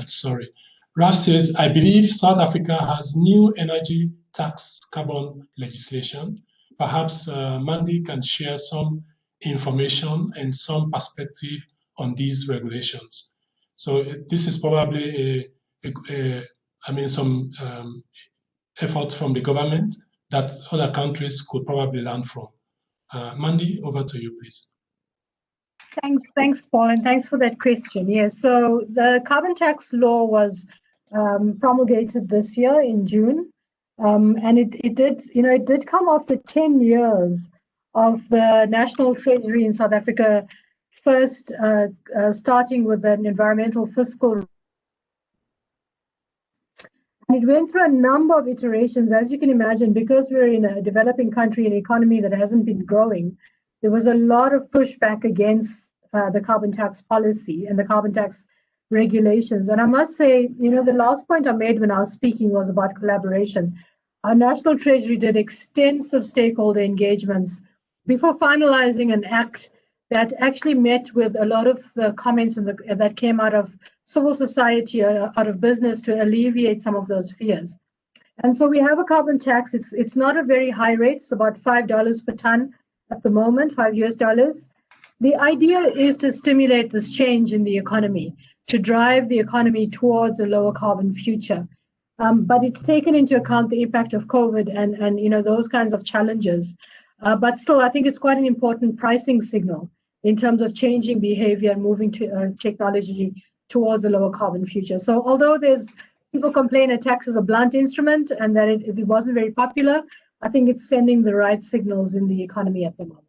sorry. Ralph says, I believe South Africa has new energy tax carbon legislation. Perhaps Mandy can share some information and some perspective on these regulations. So this is probably some effort from the government that other countries could probably learn from. Mandy, over to you, please. Thanks, Paul, and thanks for that question. Yes, so the carbon tax law was promulgated this year in June, and it did come after 10 years of the National Treasury in South Africa first starting with an environmental fiscal. And it went through a number of iterations, as you can imagine, because we're in a developing country, an economy that hasn't been growing. There was a lot of pushback against the carbon tax policy and the carbon tax regulations. And I must say, the last point I made when I was speaking was about collaboration. Our National Treasury did extensive stakeholder engagements before finalizing an act that actually met with a lot of the comments that came out of civil society, out of business, to alleviate some of those fears. And so we have a carbon tax. It's not a very high rate. It's about $5 per ton at the moment, $5 US. The idea is to stimulate this change in the economy, to drive the economy towards a lower carbon future. But it's taken into account the impact of COVID and those kinds of challenges. But still, I think it's quite an important pricing signal in terms of changing behavior and moving to technology towards a lower carbon future. So although people complain a tax is a blunt instrument and that it wasn't very popular, I think it's sending the right signals in the economy at the moment.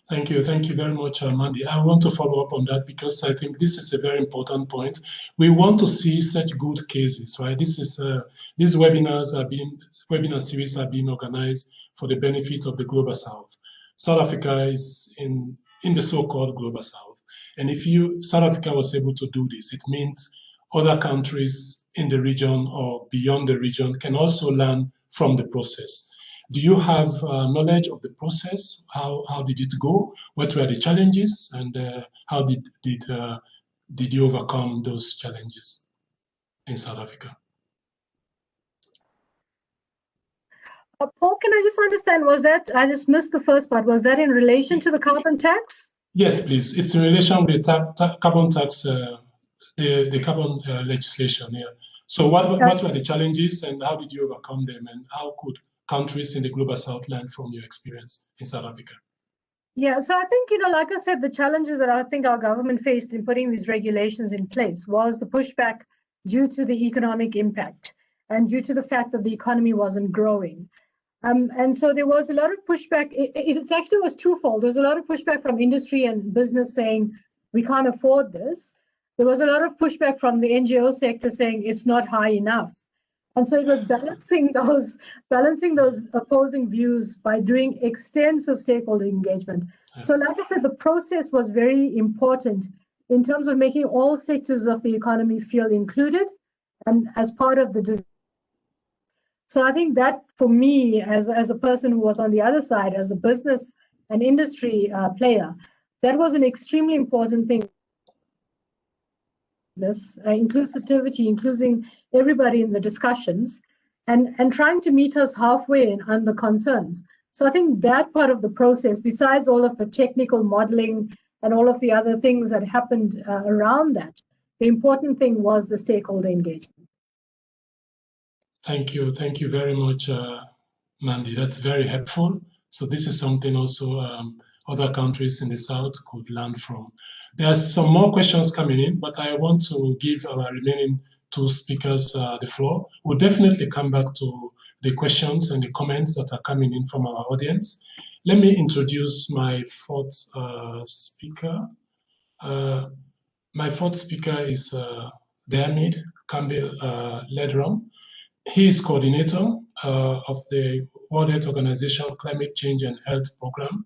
Thank you very much, Mandy. I want to follow up on that because I think this is a very important point. We want to see such good cases, right? These webinar series are being organized for the benefit of the Global South. South Africa is in the so-called Global South. And if South Africa was able to do this, it means other countries in the region or beyond the region can also learn from the process. Do you have knowledge of the process? How did it go? What were the challenges, and how did you overcome those challenges in South Africa? Paul, can I just understand, I just missed the first part, was that in relation to the carbon tax? Yes, please. It's in relation with carbon tax, the carbon legislation here. So what were the challenges and how did you overcome them, and how could countries in the Global South learn from your experience in South Africa? Yeah, so I think, like I said, the challenges that I think our government faced in putting these regulations in place was the pushback due to the economic impact. and due to the fact that the economy wasn't growing. And so there was a lot of pushback. It actually was twofold. There was a lot of pushback from industry and business saying, we can't afford this. There was a lot of pushback from the NGO sector saying it's not high enough. And so it was balancing those opposing views by doing extensive stakeholder engagement. So like I said, the process was very important in terms of making all sectors of the economy feel included and as part of the. So I think that for me, as a person who was on the other side, as a business and industry player, that was an extremely important thing. This inclusivity, including everybody in the discussions, and trying to meet us halfway on the concerns. So I think that part of the process, besides all of the technical modeling and all of the other things that happened around that, the important thing was the stakeholder engagement. Thank you very much, Mandy. That's very helpful. So this is something also other countries in the South could learn from. There's some more questions coming in, but I want to give our remaining two speakers the floor. We'll definitely come back to the questions and the comments that are coming in from our audience. Let me introduce my fourth speaker. My fourth speaker is Diarmaid Campbell-Ledram. He is coordinator of the World Health Organization Climate Change and Health Program.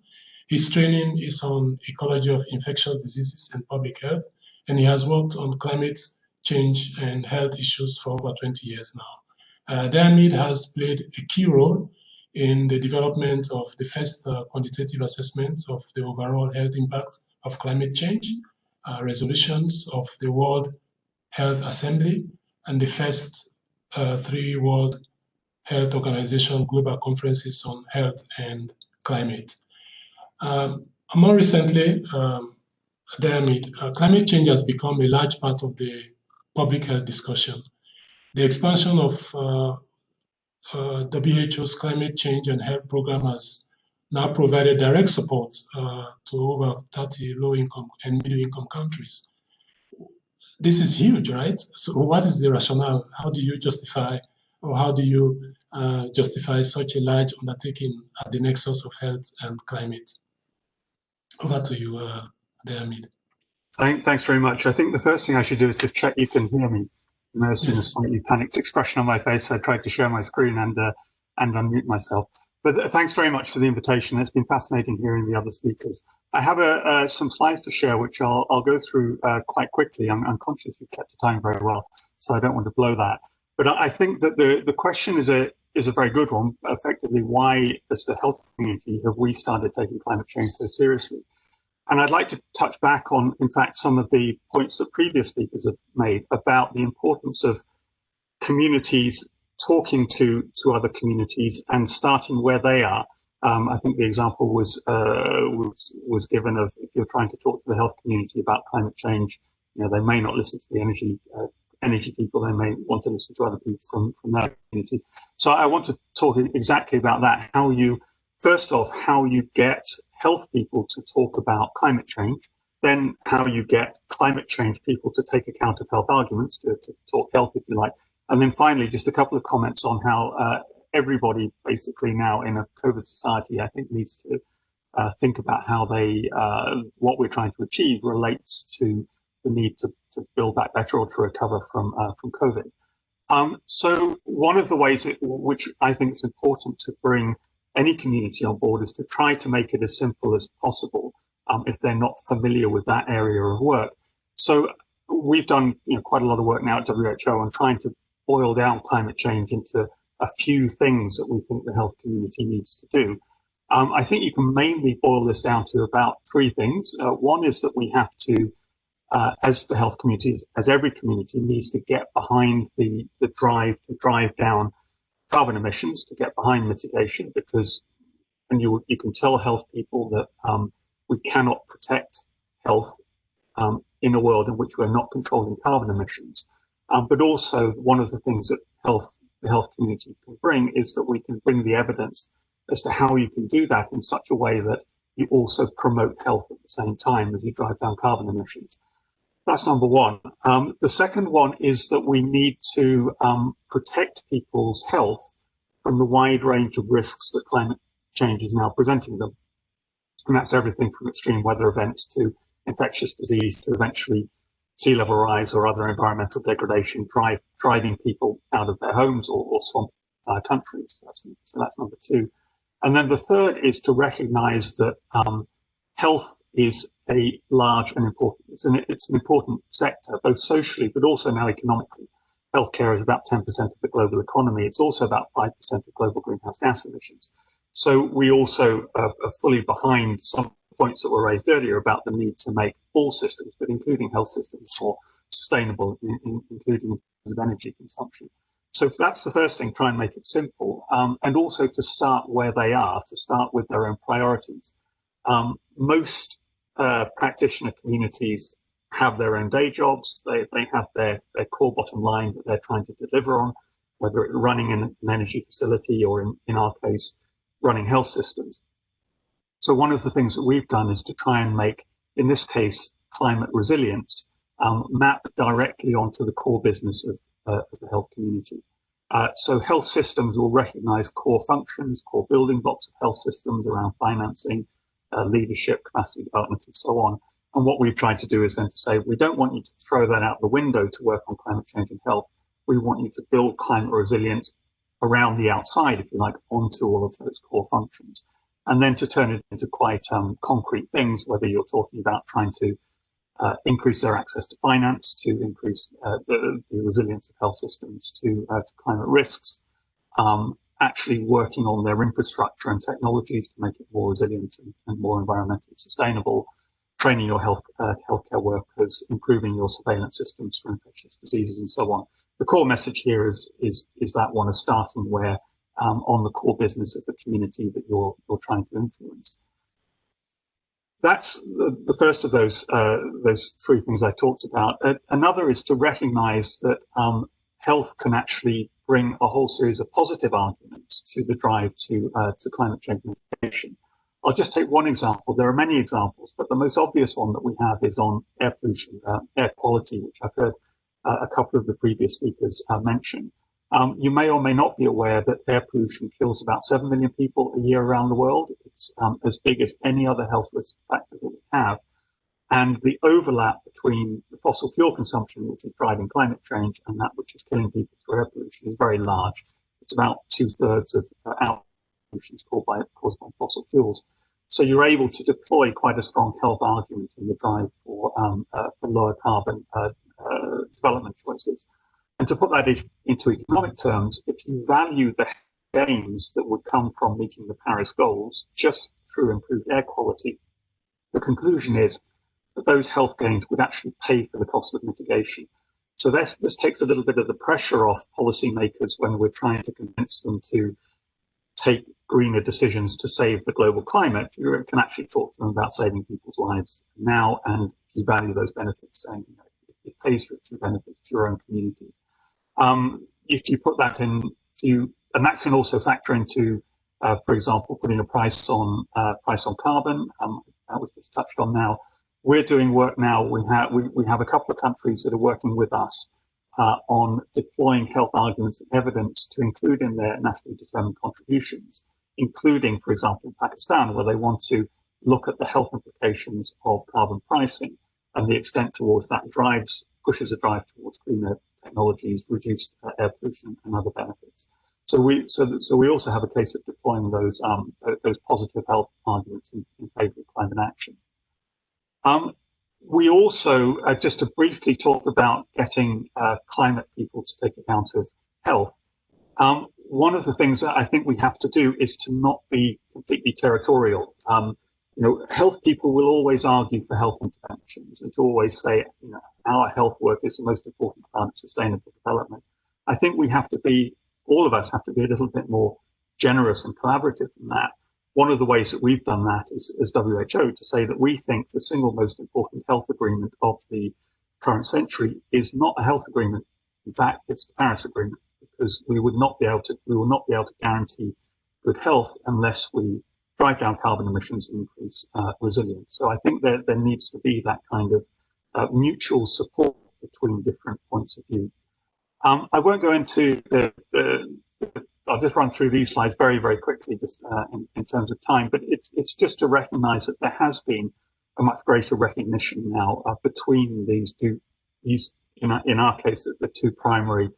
His training is on ecology of infectious diseases and public health, and he has worked on climate change and health issues for over 20 years now. Diarmaid has played a key role in the development of the first quantitative assessment of the overall health impact of climate change, resolutions of the World Health Assembly, and the first 3 World Health Organization global conferences on health and climate. More recently, Diarmaid, climate change has become a large part of the public health discussion. The expansion of WHO's climate change and health program has now provided direct support to over 30 low-income and middle-income countries. This is huge, right? So what is the rationale? How do you justify, or how do you justify such a large undertaking at the nexus of health and climate? Over to you, Diarmaid. Thanks very much. I think the first thing I should do is just check you can hear me. You may have seen a slightly panicked expression on my face. I tried to share my screen and unmute myself. But thanks very much for the invitation. It's been fascinating hearing the other speakers. I have some slides to share, which I'll go through quite quickly. I'm conscious you've kept the time very well, so I don't want to blow that. But I think that the question is a very good one. Effectively, why, as the health community, have we started taking climate change so seriously? And I'd like to touch back on, in fact, some of the points that previous speakers have made about the importance of communities talking to other communities and starting where they are. I think the example was given of, if you're trying to talk to the health community about climate change, you know, they may not listen to the energy people, they may want to listen to other people from their community. So I want to talk exactly about that, how you get health people to talk about climate change, then how you get climate change people to take account of health arguments, to talk health, if you like. And then finally, just a couple of comments on how everybody basically now in a COVID society, I think, needs to think about how what we're trying to achieve relates to the need to build back better or to recover from COVID. So one of the ways which I think is important to bring any community on board is to try to make it as simple as possible if they're not familiar with that area of work. So we've done quite a lot of work now at WHO on trying to boil down climate change into a few things that we think the health community needs to do. I think you can mainly boil this down to about 3 things. One is that we have to, as the health community, as every community, needs to get behind the drive to drive down carbon emissions, to get behind mitigation, because you can tell health people that we cannot protect health in a world in which we're not controlling carbon emissions. But also, one of the things that the health community can bring is that we can bring the evidence as to how you can do that in such a way that you also promote health at the same time as you drive down carbon emissions. That's number one. The second one is that we need to protect people's health from the wide range of risks that climate change is now presenting them. And that's everything from extreme weather events to infectious disease to eventually sea level rise or other environmental degradation, driving people out of their homes or swamp countries. So that's number two. And then the third is to recognize that health is a large and important, it's an important sector, both socially, but also now economically. Healthcare is about 10% of the global economy. It's also about 5% of global greenhouse gas emissions. So we also are fully behind some points that were raised earlier about the need to make all systems, but including health systems, more sustainable, including in terms of energy consumption. So if that's the first thing, try and make it simple, and also to start where they are, to start with their own priorities. Most practitioner communities have their own day jobs. They have their core bottom line that they're trying to deliver on, whether it's running an energy facility or in our case, running health systems. So one of the things that we've done is to try and make, in this case, climate resilience, map directly onto the core business of the health community. So health systems will recognize core functions, core building blocks of health systems around financing, leadership, capacity development, and so on. And what we've tried to do is then to say, we don't want you to throw that out the window to work on climate change and health. We want you to build climate resilience around the outside, if you like, onto all of those core functions. And then to turn it into quite concrete things, whether you're talking about trying to increase their access to finance, to increase the resilience of health systems to climate risks, actually working on their infrastructure and technologies to make it more resilient and more environmentally sustainable, training your healthcare workers, improving your surveillance systems for infectious diseases, and so on. The core message here is that one of starting where on the core business of the community that you're trying to influence. That's the first of those three things I talked about. Another is to recognize that health can actually bring a whole series of positive arguments to the drive to climate change mitigation. I'll just take one example. There are many examples, but the most obvious one that we have is on air pollution, air quality, which I've heard a couple of the previous speakers mention. You may or may not be aware that air pollution kills about 7 million people a year around the world. It's as big as any other health risk factor that we have. And the overlap between the fossil fuel consumption, which is driving climate change, and that which is killing people through air pollution is very large. It's about 2/3 of our pollution is caused by fossil fuels. So you're able to deploy quite a strong health argument in the drive for lower carbon development choices. And to put that into economic terms, if you value the gains that would come from meeting the Paris goals just through improved air quality, the conclusion is that those health gains would actually pay for the cost of mitigation. So this takes a little bit of the pressure off policymakers when we're trying to convince them to take greener decisions to save the global climate. You can actually talk to them about saving people's lives now, and you value those benefits, saying it pays for it through benefits to your own community. If you put that in, and that can also factor into, for example, putting a price on carbon. That was just touched on now. We're doing work now. We have a couple of countries that are working with us on deploying health arguments and evidence to include in their nationally determined contributions, including, for example, in Pakistan, where they want to look at the health implications of carbon pricing and the extent towards that pushes a drive towards cleaner technologies, reduced air pollution, and other benefits. So we also have a case of deploying those positive health arguments in favour of climate action. We also, just to briefly talk about getting climate people to take account of health, one of the things that I think we have to do is to not be completely territorial. Health people will always argue for health interventions and to always say, our health work is the most important part of sustainable development. I think all of us have to be a little bit more generous and collaborative than that. One of the ways that we've done that is as WHO to say that we think the single most important health agreement of the current century is not a health agreement. In fact, it's the Paris Agreement, because we will not be able to guarantee good health unless we drive down carbon emissions and increase resilience. So I think there needs to be that kind of mutual support between different points of view. I won't go into I'll just run through these slides very, very quickly, just in terms of time, but it's just to recognize that there has been a much greater recognition now between these two, in our case, the two primary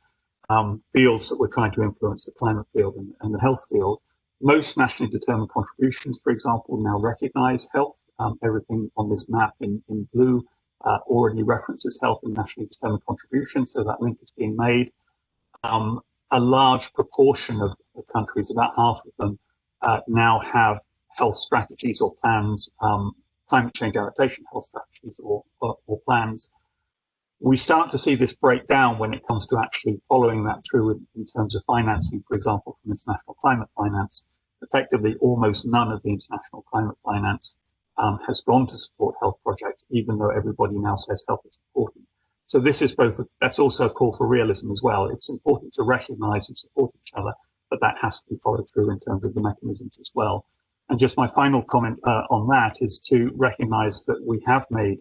fields that we're trying to influence, the climate field and the health field. Most nationally determined contributions, for example, now recognize health. Everything on this map in blue already references health and nationally determined contributions, so that link is being made. A large proportion of countries, about half of them, now have health strategies or plans, climate change adaptation health strategies or plans. We start to see this break down when it comes to actually following that through in terms of financing, for example, from international climate finance. Effectively, almost none of the international climate finance has gone to support health projects, even though everybody now says health is important. So this is that's also a call for realism as well. It's important to recognize and support each other, but that has to be followed through in terms of the mechanisms as well. And just my final comment on that is to recognize that we have made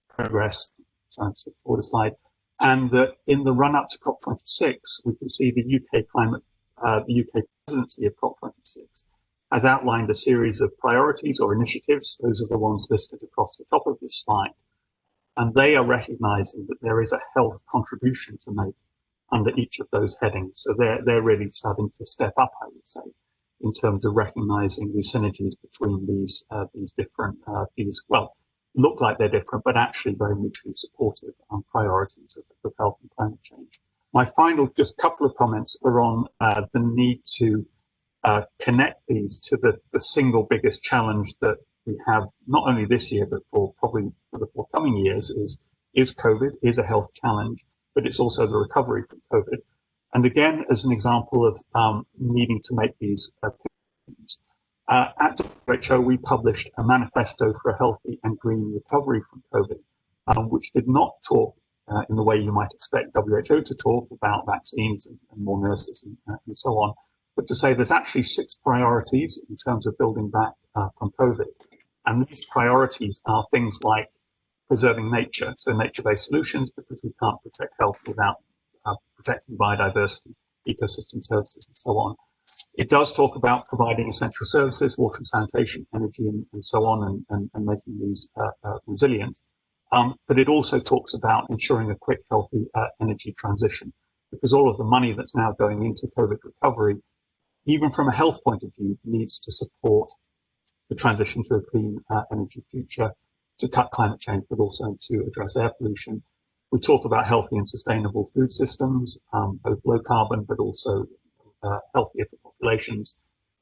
progress. Sorry, I'll skip forward a slide. And that in the run up to COP26, we can see the UK presidency of COP26 has outlined a series of priorities or initiatives. Those are the ones listed across the top of this slide. And they are recognizing that there is a health contribution to make under each of those headings. So they're really starting to step up, I would say, in terms of recognizing the synergies between these different, look like they're different, but actually very mutually supportive priorities of health and climate change. My final just couple of comments are on the need to connect these to the single biggest challenge that we have, not only this year, but probably for the forthcoming years, is COVID, is a health challenge, but it's also the recovery from COVID. And again, as an example of needing to make these commitments, at WHO, we published a manifesto for a healthy and green recovery from COVID, which did not talk in the way you might expect WHO to talk about vaccines and more nurses and so on, but to say there's actually 6 priorities in terms of building back from COVID. And these priorities are things like preserving nature, so nature-based solutions, because we can't protect health without protecting biodiversity, ecosystem services, and so on. It does talk about providing essential services, water and sanitation, energy, and so on, and making these resilient. But it also talks about ensuring a quick, healthy energy transition, because all of the money that's now going into COVID recovery, even from a health point of view, needs to support the transition to a clean energy future, to cut climate change, but also to address air pollution. We talk about healthy and sustainable food systems, both low carbon, but also healthier for populations,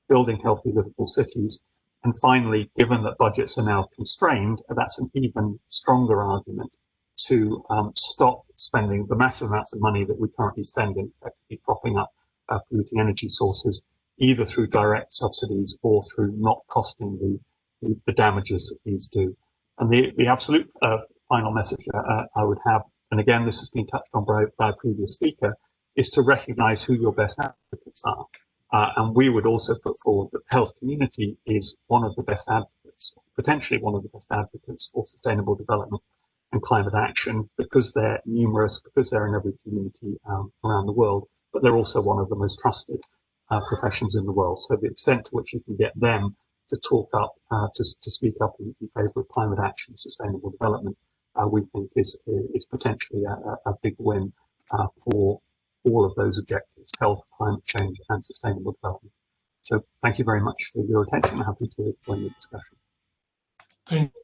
building healthy, livable cities. And finally, given that budgets are now constrained, that's an even stronger argument to stop spending the massive amounts of money that we currently spend in effectively propping up polluting energy sources, either through direct subsidies or through not costing the damages that these do. And the absolute final message I would have, and again, this has been touched on by a previous speaker, is to recognize who your best advocates are. And we would also put forward that the health community is one of the best advocates, potentially one of the best advocates for sustainable development and climate action, because they're numerous, because they're in every community around the world, but they're also one of the most trusted professions in the world. So the extent to which you can get them to talk up, to speak up in favor of climate action, sustainable development, we think is potentially a big win for all of those objectives: health, climate change, and sustainable development. So thank you very much for your attention. I'm happy to join the discussion. Thank you.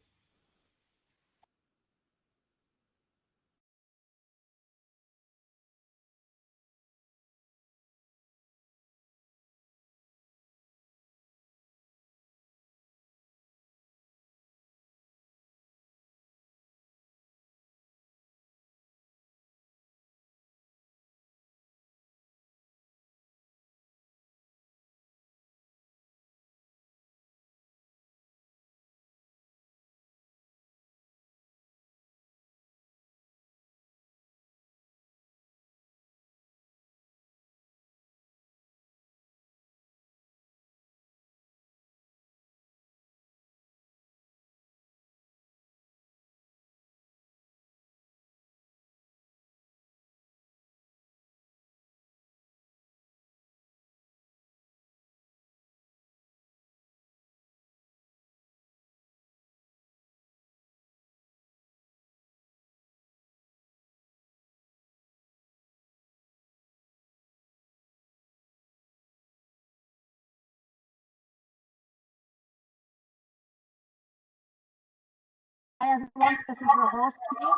Hi everyone, this is your host here.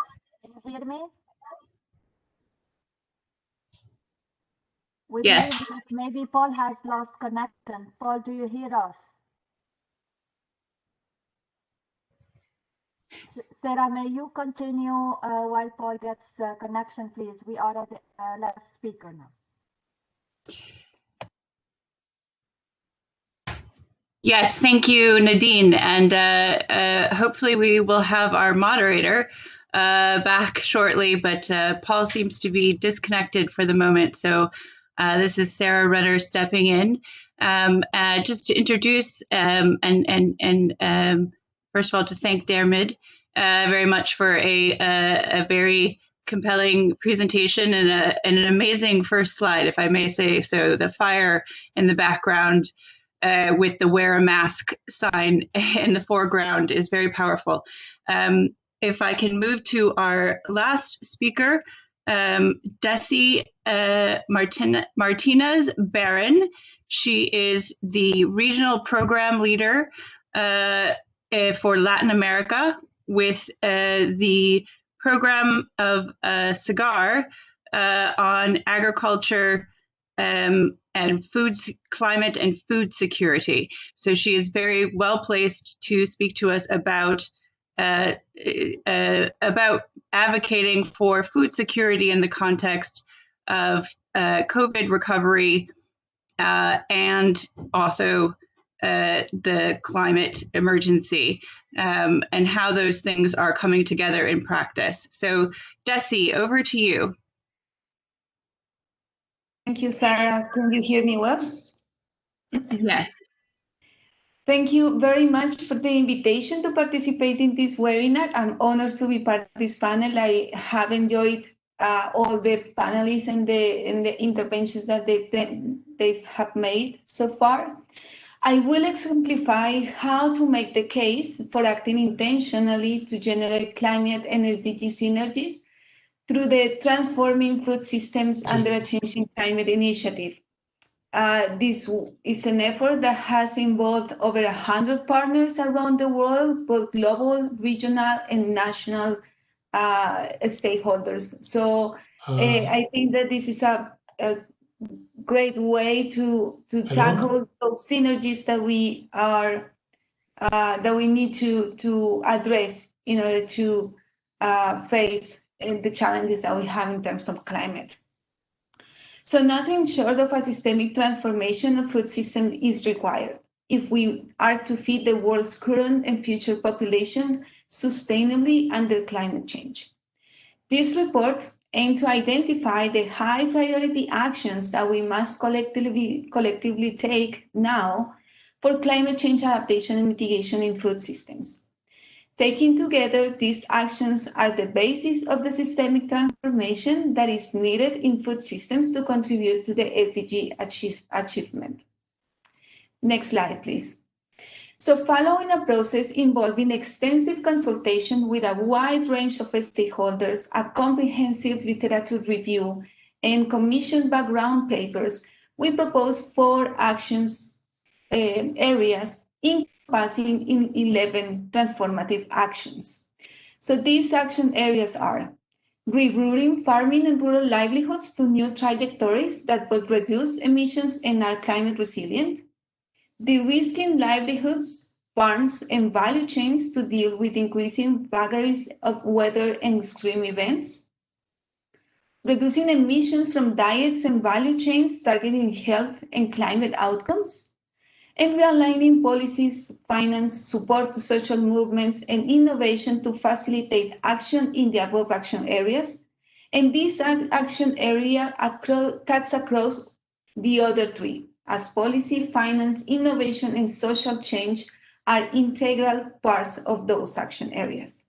Can you hear me? We Yes. believe that maybe Paul has lost connection. Paul, do you hear us? Sarah, may you continue while Paul gets connection, please? We are at the last speaker now. Yes, thank you, Nadine. And hopefully we will have our moderator back shortly, but Paul seems to be disconnected for the moment. So this is Sarah Renner stepping in. Just to introduce and first of all, to thank Dermot very much for a very compelling presentation and an amazing first slide, if I may say so. The fire in the background with the wear a mask sign in the foreground is very powerful. If I can move to our last speaker, Desi Martinez Barron. She is the regional program leader for Latin America with the program of SDGs on agriculture and climate and food security. So she is very well placed to speak to us about advocating for food security in the context of COVID recovery and also the climate emergency and how those things are coming together in practice. So Desi, over to you. Thank you, Sarah. Can you hear me well? Yes. Thank you very much for the invitation to participate in this webinar. I'm honored to be part of this panel. I have enjoyed all the panelists and the interventions that they have made so far. I will exemplify how to make the case for acting intentionally to generate climate and SDG synergies through the Transforming Food Systems Under a Changing Climate initiative. This is an effort that has involved over 100 partners around the world, both global, regional, and national stakeholders. So I think that this is a great way to tackle those synergies that we are that we need to address in order to face the challenges that we have in terms of climate. So nothing short of a systemic transformation of food system is required if we are to feed the world's current and future population sustainably under climate change. This report aims to identify the high priority actions that we must collectively take now for climate change adaptation and mitigation in food systems. Taken together, these actions are the basis of the systemic transformation that is needed in food systems to contribute to the SDG achievement. Next slide, please. So following a process involving extensive consultation with a wide range of stakeholders, a comprehensive literature review, and commissioned background papers, we propose 4 actions areas encompassing in 11 transformative actions. So these action areas are rerouting farming and rural livelihoods to new trajectories that both reduce emissions and are climate resilient, de-risking livelihoods, farms, and value chains to deal with increasing vagaries of weather and extreme events, reducing emissions from diets and value chains targeting health and climate outcomes, and realigning policies, finance, support to social movements, and innovation to facilitate action in the above action areas. And this action area cuts across the other 3, as policy, finance, innovation, and social change are integral parts of those action areas.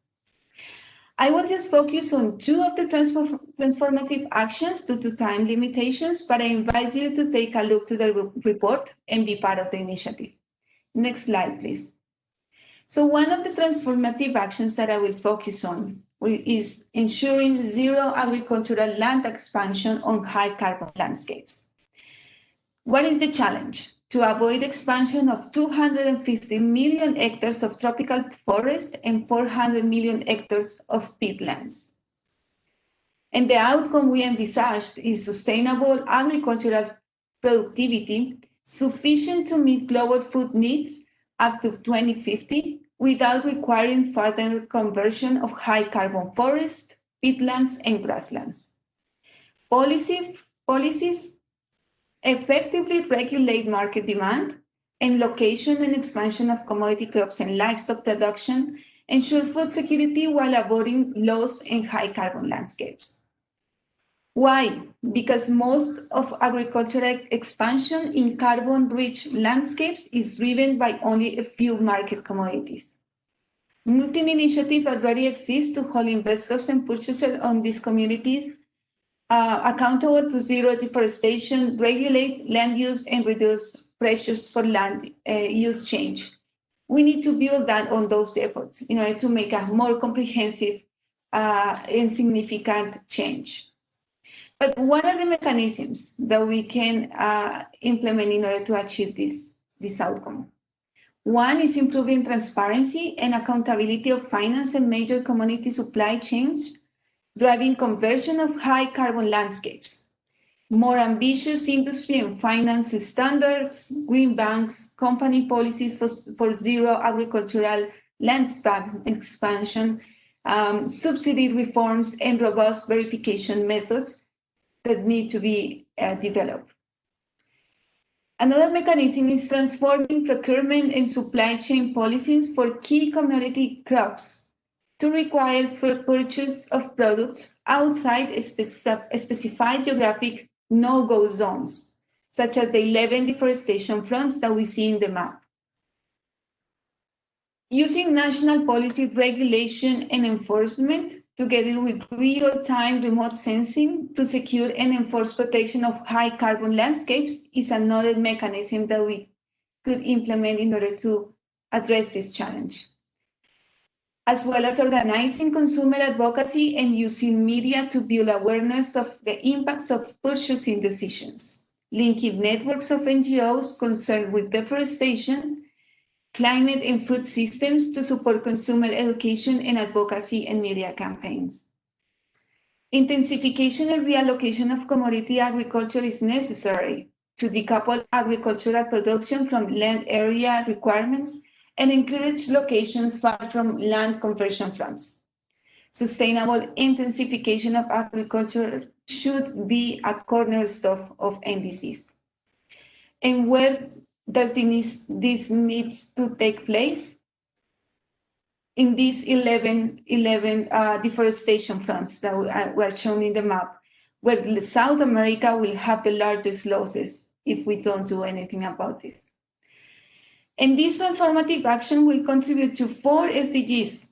I will just focus on 2 of the transformative actions due to time limitations, but I invite you to take a look to the report and be part of the initiative. Next slide, please. So one of the transformative actions that I will focus on is ensuring zero agricultural land expansion on high carbon landscapes. What is the challenge? to avoid expansion of 250 million hectares of tropical forest and 400 million hectares of peatlands. And the outcome we envisaged is sustainable agricultural productivity sufficient to meet global food needs up to 2050 without requiring further conversion of high carbon forests, peatlands, and grasslands. Policies effectively regulate market demand and location and expansion of commodity crops and livestock production, ensure food security while avoiding loss in high carbon landscapes. Why? Because most of agricultural expansion in carbon-rich landscapes is driven by only a few market commodities. Multi-initiatives already exist to hold investors and purchasers on these communities accountable to zero deforestation, regulate land use, and reduce pressures for land use change. We need to build that on those efforts in order to make a more comprehensive and significant change. But what are the mechanisms that we can implement in order to achieve this outcome? One is improving transparency and accountability of finance and major commodity supply chains, driving conversion of high carbon landscapes, more ambitious industry and finance standards, green banks, company policies for zero agricultural land expansion, subsidy reforms, and robust verification methods that need to be developed. Another mechanism is transforming procurement and supply chain policies for key commodity crops to require for purchase of products outside a specified geographic no-go zones, such as the 11 deforestation fronts that we see in the map. Using national policy regulation and enforcement together with real-time remote sensing to secure and enforce protection of high carbon landscapes is another mechanism that we could implement in order to address this challenge, as well as organizing consumer advocacy and using media to build awareness of the impacts of purchasing decisions, linking networks of NGOs concerned with deforestation, climate and food systems to support consumer education and advocacy and media campaigns. Intensification and reallocation of commodity agriculture is necessary to decouple agricultural production from land area requirements and encourage locations far from land conversion fronts. Sustainable intensification of agriculture should be a cornerstone of NDCs. And where does this needs to take place? In these 11 deforestation fronts that were shown in the map, where South America will have the largest losses if we don't do anything about this. And this transformative action will contribute to 4 SDGs,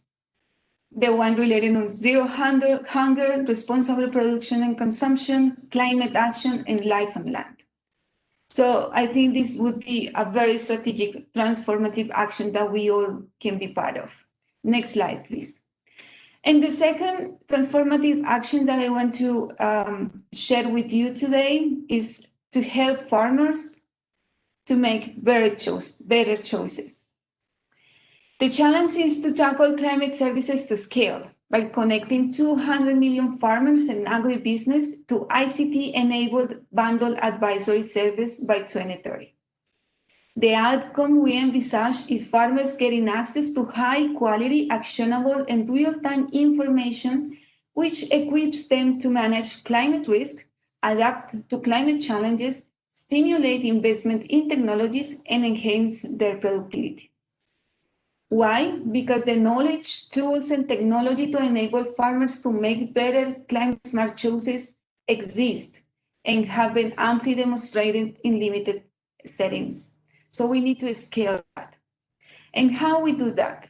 the one related on zero hunger, responsible production and consumption, climate action, and life on land. So I think this would be a very strategic, transformative action that we all can be part of. Next slide, please. And the second transformative action that I want to share with you today is to help farmers to make better choices. The challenge is to tackle climate services to scale by connecting 200 million farmers and agribusiness to ICT-enabled bundle advisory service by 2030. The outcome we envisage is farmers getting access to high-quality, actionable, and real-time information, which equips them to manage climate risk, adapt to climate challenges, stimulate investment in technologies, and enhance their productivity. Why? Because the knowledge, tools, and technology to enable farmers to make better climate-smart choices exist and have been amply demonstrated in limited settings. So we need to scale that. And how we do that?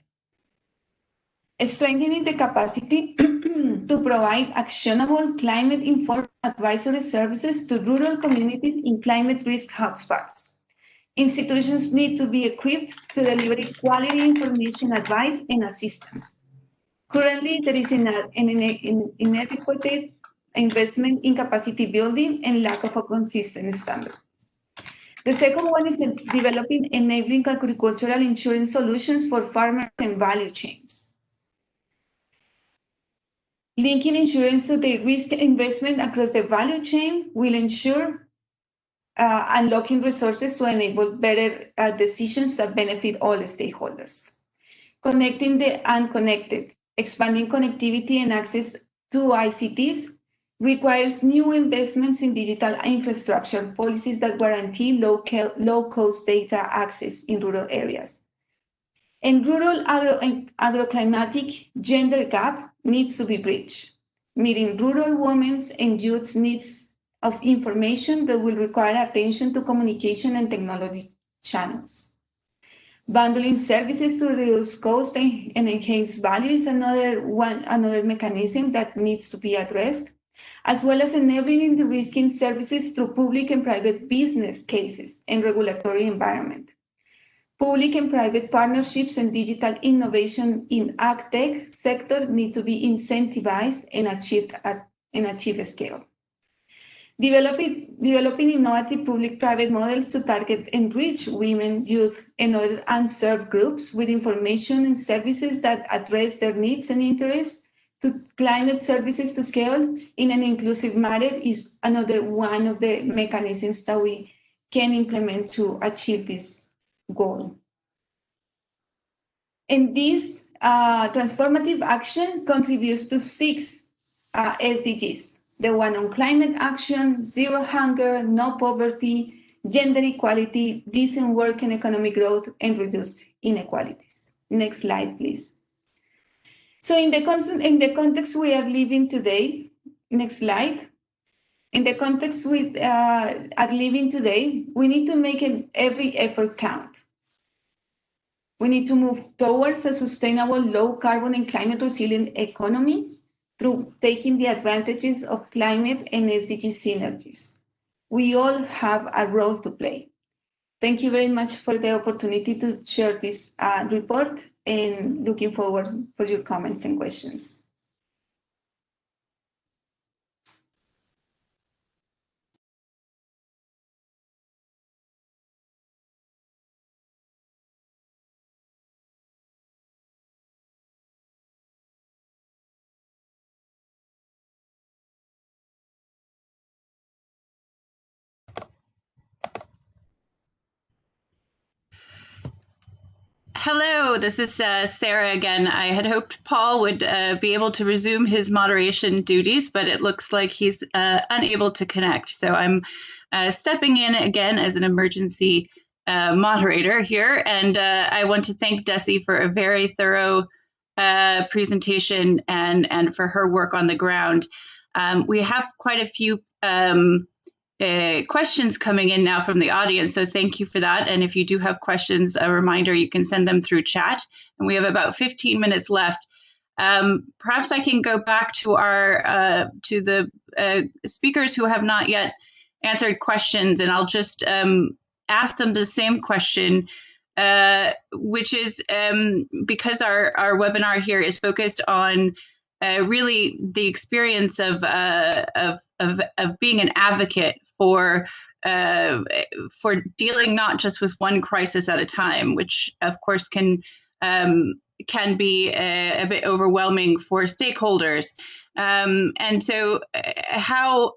Strengthening the capacity to provide actionable climate-informed advisory services to rural communities in climate risk hotspots. Institutions need to be equipped to deliver quality information, advice, and assistance. Currently, there is inadequate investment in capacity building and lack of a consistent standard. The second one is developing enabling agricultural insurance solutions for farmers and value chains. Linking insurance to the risk investment across the value chain will ensure unlocking resources to enable better decisions that benefit all the stakeholders. Connecting the unconnected, expanding connectivity and access to ICTs requires new investments in digital infrastructure policies that guarantee low-cost data access in rural areas. And rural agroclimatic gender gap needs to be bridged, meeting rural women's and youth's needs of information that will require attention to communication and technology channels. Bundling services to reduce cost and enhance value is another mechanism that needs to be addressed, as well as enabling de-risking services through public and private business cases and regulatory environment. Public and private partnerships and digital innovation in AgTech sector need to be incentivized and achieve scale. Developing innovative public-private models to target and reach women, youth, and other unserved groups with information and services that address their needs and interests to climate services to scale in an inclusive manner is another one of the mechanisms that we can implement to achieve this goal. And this transformative action contributes to 6 SDGs. The one on climate action, zero hunger, no poverty, gender equality, decent work and economic growth, and reduced inequalities. Next slide, please. So in the context we are living today, next slide. In the context we are living today, we need to make every effort count. We need to move towards a sustainable, low carbon and climate resilient economy through taking the advantages of climate and SDG synergies. We all have a role to play. Thank you very much for the opportunity to share this report and looking forward for your comments and questions. Hello, this is Sarah again. I had hoped Paul would be able to resume his moderation duties, but it looks like he's unable to connect. So I'm stepping in again as an emergency moderator here. And I want to thank Desi for a very thorough presentation and for her work on the ground. We have quite a few questions coming in now from the audience, so thank you for that. And if you do have questions, a reminder, you can send them through chat. And we have about 15 minutes left. Perhaps I can go back to our to the speakers who have not yet answered questions, and I'll just ask them the same question, which is because our webinar here is focused on really the experience of being an advocate for dealing not just with one crisis at a time, which of course can be a bit overwhelming for stakeholders. And so how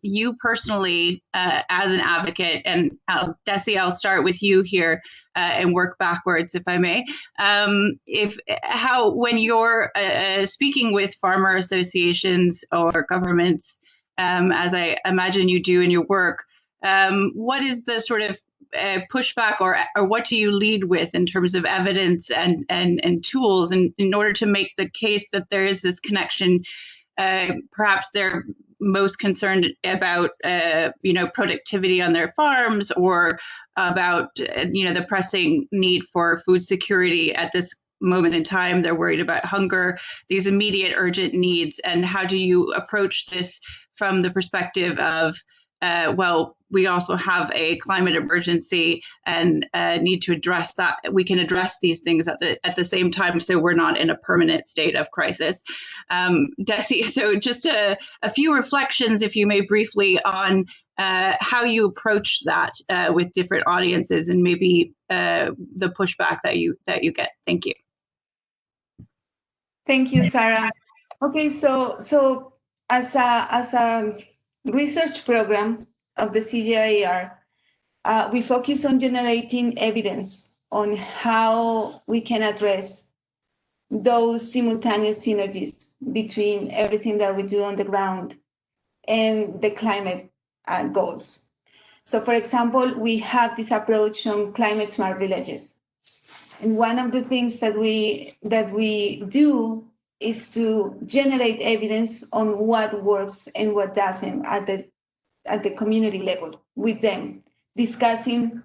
you personally, as an advocate, and Desi, I'll start with you here and work backwards, if I may. When you're speaking with farmer associations or governments, as I imagine you do in your work, what is the sort of pushback, or what do you lead with in terms of evidence and tools, in order to make the case that there is this connection? Perhaps they're most concerned about productivity on their farms, or about the pressing need for food security at this moment in time. They're worried about hunger, these immediate urgent needs. And how do you approach this from the perspective of well, we also have a climate emergency and need to address that. We can address these things at the same time, so we're not in a permanent state of crisis. Desi, so just a few reflections, if you may, briefly on how you approach that with different audiences, and maybe the pushback that you get. Thank you. Thank you, Sarah. Okay, so as a research program of the CGIAR, we focus on generating evidence on how we can address those simultaneous synergies between everything that we do on the ground and the climate goals. So, for example, we have this approach on climate smart villages. And one of the things that we do is to generate evidence on what works and what doesn't at the community level with them, discussing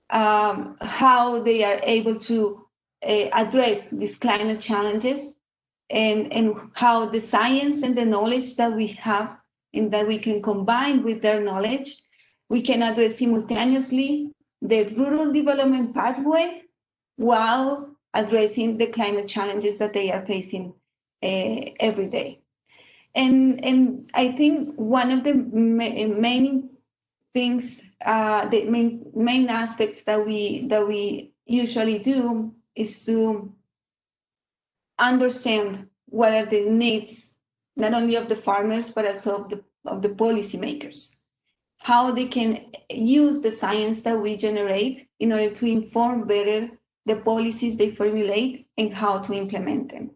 how they are able to address these climate challenges, and how the science and the knowledge that we have and that we can combine with their knowledge, we can address simultaneously the rural development pathway while addressing the climate challenges that they are facing every day. And I think one of the main things, the main aspects that we usually do is to understand what are the needs, not only of the farmers, but also of the policymakers, how they can use the science that we generate in order to inform better the policies they formulate and how to implement them.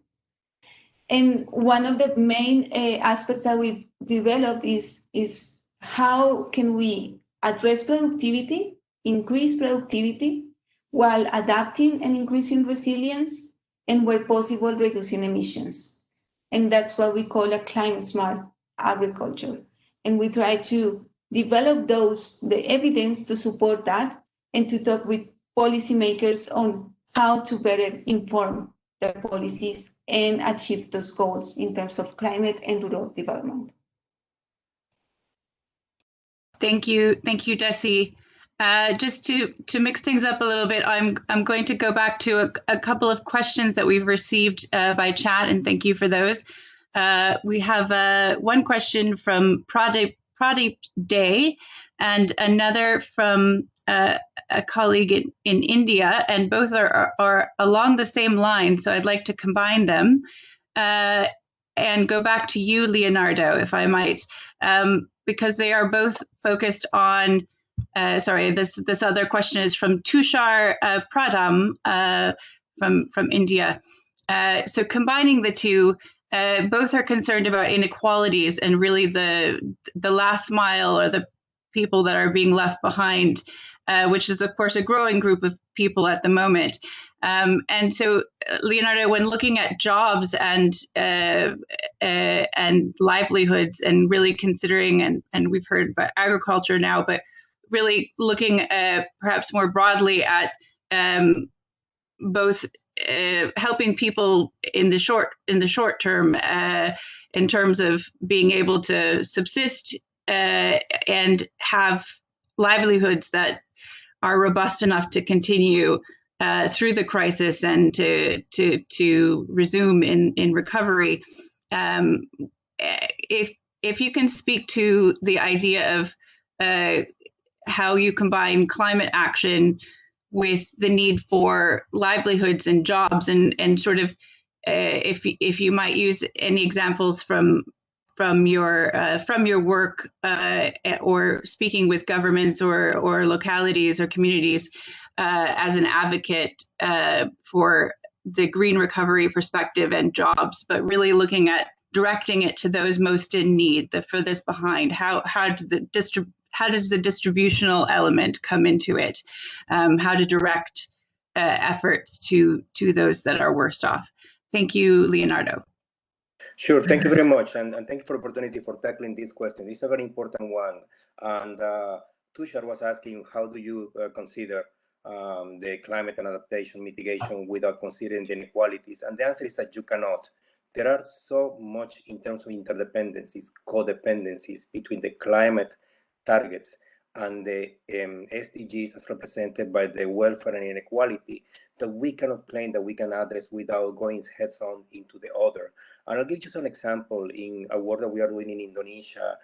And one of the main aspects that we developed is how can we address productivity, increase productivity, while adapting and increasing resilience, and where possible, reducing emissions. And that's what we call a climate smart agriculture. And we try to develop the evidence to support that, and to talk with policymakers on how to better inform their policies and achieve those goals in terms of climate and rural development. Thank you, Desi. Just to mix things up a little bit, I'm going to go back to a couple of questions that we've received by chat, and thank you for those. We have one question from Pradeep Day, and another from a colleague in India, and both are along the same line, so I'd like to combine them and go back to you, Leonardo, if I might, because they are both focused on, this other question is from Tushar Pradham from India. So combining the two, both are concerned about inequalities and really the last mile, or the people that are being left behind, which is, of course, a growing group of people at the moment. And so, Leonardo, when looking at jobs and livelihoods, and really considering, and we've heard about agriculture now, but really looking perhaps more broadly at both helping people in the short term, in terms of being able to subsist and have livelihoods that are robust enough to continue through the crisis and to resume in recovery. If you can speak to the idea of how you combine climate action with the need for livelihoods and jobs, and sort of if you might use any examples from your work or speaking with governments or localities or communities as an advocate for the green recovery perspective and jobs, but really looking at directing it to those most in need, the furthest behind. How does the distributional element come into it? How to direct efforts to those that are worst off? Thank you, Leonardo. Sure, thank you very much, and thank you for the opportunity for tackling this question. It's a very important one, and Tushar was asking, how do you consider the climate and adaptation mitigation without considering the inequalities? And the answer is that you cannot. There are so much in terms of interdependencies, codependencies between the climate targets and the SDGs as represented by the welfare and inequality that we cannot claim that we can address without going heads-on into the other. And I'll give you some example in a work that we are doing in Indonesia.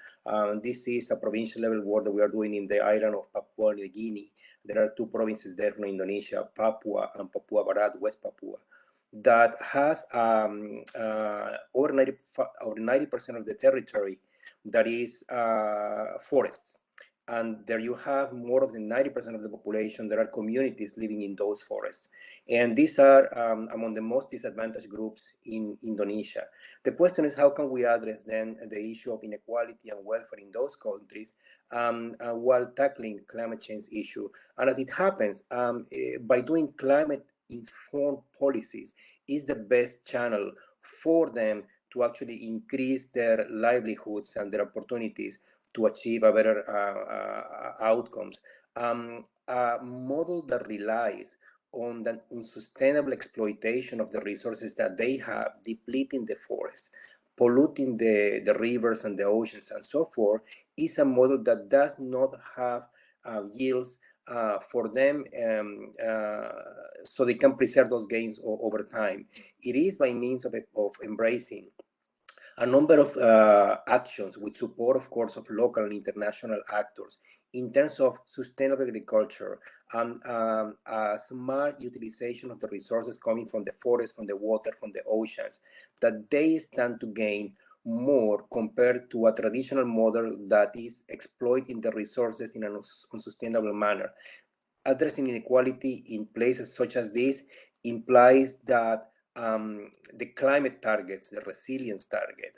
This is a provincial level work that we are doing in the island of Papua New Guinea. There are 2 provinces there in Indonesia, Papua and Papua Barat, West Papua, that has over 90% of the territory that is forests. And there you have more than 90% of the population. There are communities living in those forests. And these are among the most disadvantaged groups in Indonesia. The question is, how can we address then the issue of inequality and welfare in those countries while tackling climate change issue? And as it happens, by doing climate-informed policies is the best channel for them to actually increase their livelihoods and their opportunities to achieve a better outcomes. A model that relies on the unsustainable exploitation of the resources that they have, depleting the forests, polluting the rivers and the oceans and so forth, is a model that does not have yields for them so they can preserve those gains over time. It is by means of embracing a number of actions with support, of course, of local and international actors in terms of sustainable agriculture and smart utilization of the resources coming from the forest, from the water, from the oceans, that they stand to gain more compared to a traditional model that is exploiting the resources in an unsustainable manner. Addressing inequality in places such as this implies that the climate targets, the resilience target,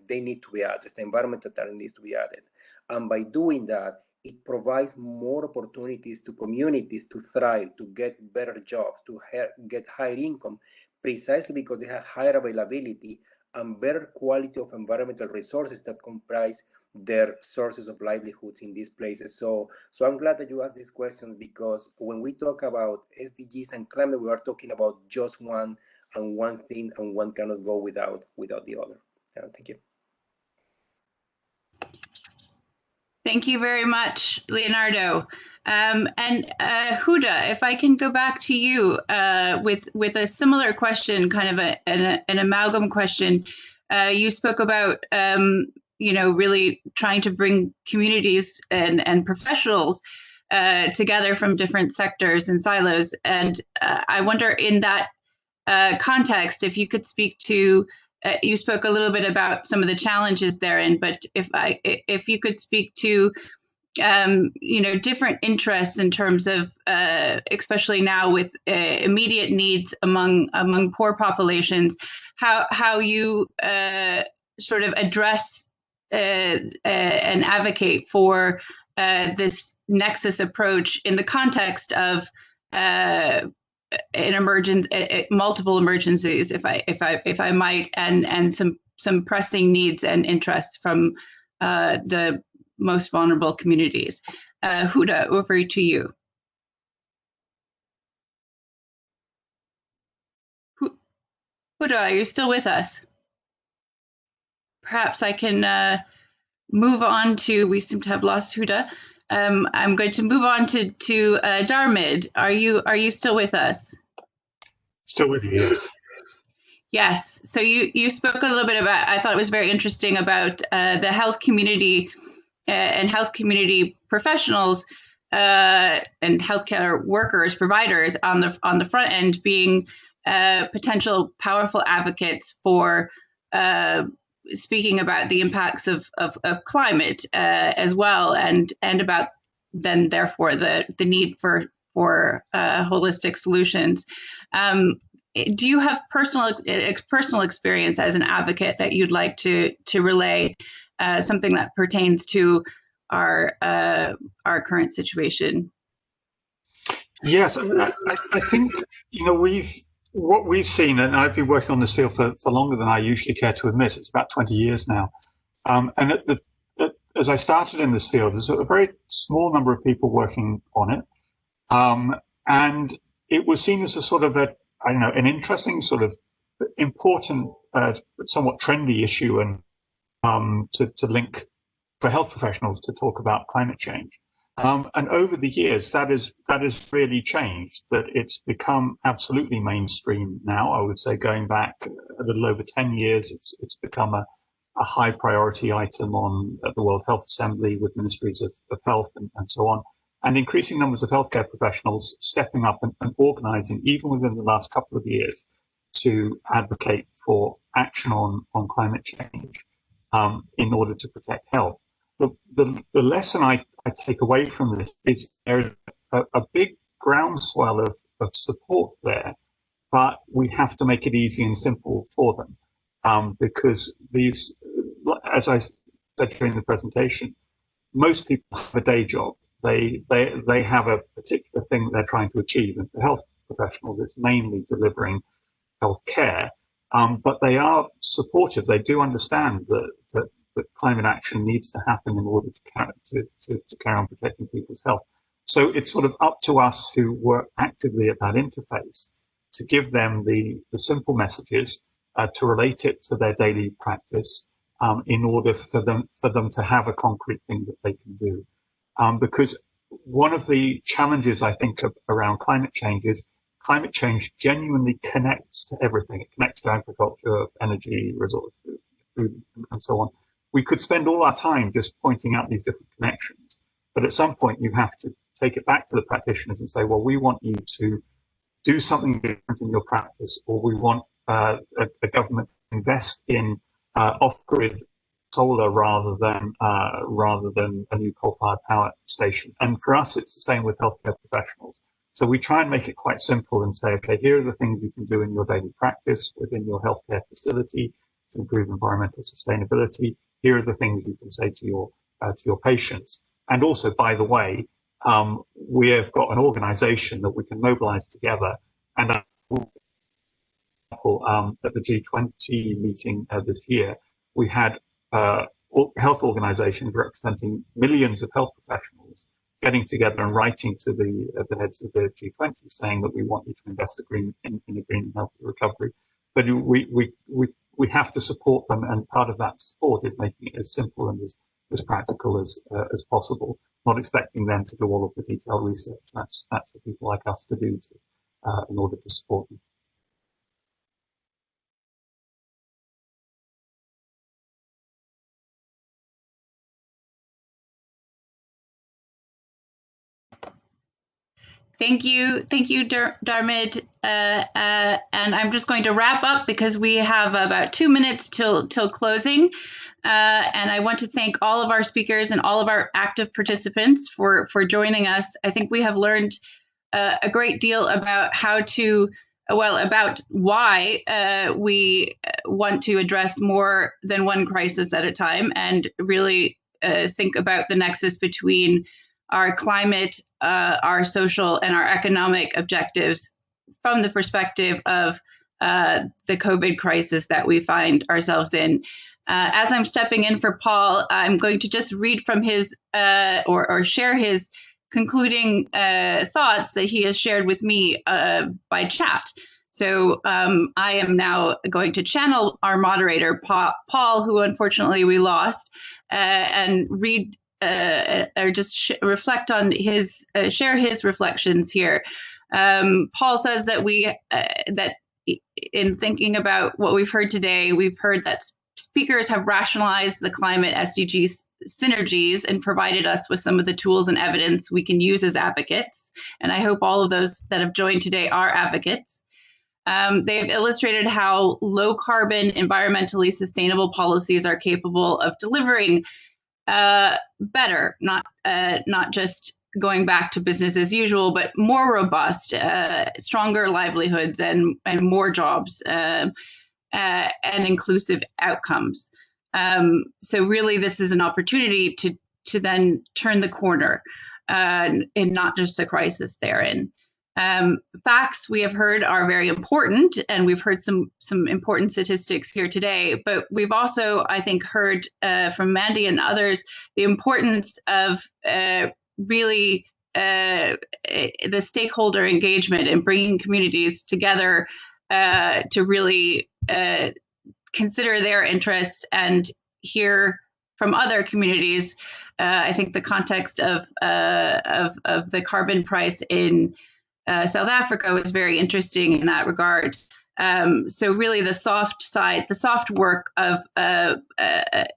they need to be addressed. The environmental target needs to be added. And by doing that, it provides more opportunities to communities to thrive, to get better jobs, to get higher income, precisely because they have higher availability and better quality of environmental resources that comprise their sources of livelihoods in these places. So I'm glad that you asked this question, because when we talk about SDGs and climate, we are talking about just one thing, and one cannot go without the other. Thank you. Thank you very much, Leonardo. And Huda, if I can go back to you with a similar question, kind of an amalgam question. You spoke about really trying to bring communities and professionals together from different sectors and silos. And I wonder, in that context, if you could speak to, you spoke a little bit about some of the challenges therein, but if you could speak to different interests in terms of, especially now with immediate needs among poor populations, how you sort of address and advocate for this nexus approach in the context of multiple emergencies, if I might, and some pressing needs and interests from the most vulnerable communities. Huda, over to you. Huda, are you still with us? Perhaps I can move on to, we seem to have lost Huda. I'm going to move on to Dharmid. Are you still with us? Still with you, yes. Yes. So you spoke a little bit about, I thought it was very interesting about the health community and health community professionals and healthcare workers, providers on the front end being potential powerful advocates for speaking about the impacts of climate as well, and about then therefore the need for holistic solutions. Do you have personal experience as an advocate that you'd like to relay, something that pertains to our current situation? Yes, I think what we've seen, and I've been working on this field for longer than I usually care to admit. It's about 20 years now, and as I started in this field, there's a very small number of people working on it, and it was seen as a sort of an interesting, sort of important, somewhat trendy issue, and to link for health professionals to talk about climate change. And over the years, that has really changed, that it's become absolutely mainstream now. I would say going back a little over 10 years, it's become a high priority item on the World Health Assembly with ministries of health and so on. And increasing numbers of healthcare professionals stepping up and organizing, even within the last couple of years, to advocate for action on climate change in order to protect health. The lesson I take away from this is there is a big groundswell of support there, but we have to make it easy and simple for them, because these, as I said during the presentation, most people have a day job. They have a particular thing that they're trying to achieve, and for health professionals, it's mainly delivering health care. But they are supportive. They do understand that climate action needs to happen in order to carry on protecting people's health. So it's sort of up to us who work actively at that interface to give them the simple messages, to relate it to their daily practice, in order for them to have a concrete thing that they can do. Because one of the challenges I think around climate change is climate change genuinely connects to everything. It connects to agriculture, energy, resources, food, and so on. We could spend all our time just pointing out these different connections, but at some point you have to take it back to the practitioners and say, well, we want you to do something different in your practice, or we want a government to invest in off-grid solar rather than a new coal-fired power station. And for us, it's the same with healthcare professionals. So we try and make it quite simple and say, okay, here are the things you can do in your daily practice within your healthcare facility to improve environmental sustainability. Here are the things you can say to your patients. And also, by the way, we have got an organization that we can mobilize together. And at the G20 meeting this year, we had health organizations representing millions of health professionals getting together and writing to the heads of the G20 saying that we want you to invest in a green and healthy recovery. But we have to support them, and part of that support is making it as simple and as practical as possible, not expecting them to do all of the detailed research. That's for people like us to do in order to support them. Thank you, Darmid. And I'm just going to wrap up because we have about 2 minutes till closing. And I want to thank all of our speakers and all of our active participants for joining us. I think we have learned a great deal about about why we want to address more than one crisis at a time, and really think about the nexus between our climate, our social, and our economic objectives from the perspective of the COVID crisis that we find ourselves in. As I'm stepping in for Paul, I'm going to just read from his or share his concluding thoughts that he has shared with me by chat. So I am now going to channel our moderator, Paul, who unfortunately we lost, and read or just reflect on share his reflections here. Paul says that that in thinking about what we've heard today, we've heard that speakers have rationalized the climate SDGs synergies and provided us with some of the tools and evidence we can use as advocates. And I hope all of those that have joined today are advocates. They have illustrated how low carbon, environmentally sustainable policies are capable of delivering better, not just going back to business as usual, but more robust, stronger livelihoods and more jobs and inclusive outcomes. So really, this is an opportunity to then turn the corner and not just a crisis they're in. Facts we have heard are very important, and we've heard some important statistics here today, but we've also, I think, heard from Mandy and others the importance of really the stakeholder engagement and bringing communities together to really consider their interests and hear from other communities. I think the context of the carbon price in South Africa was very interesting in that regard. So really the soft side, the soft work of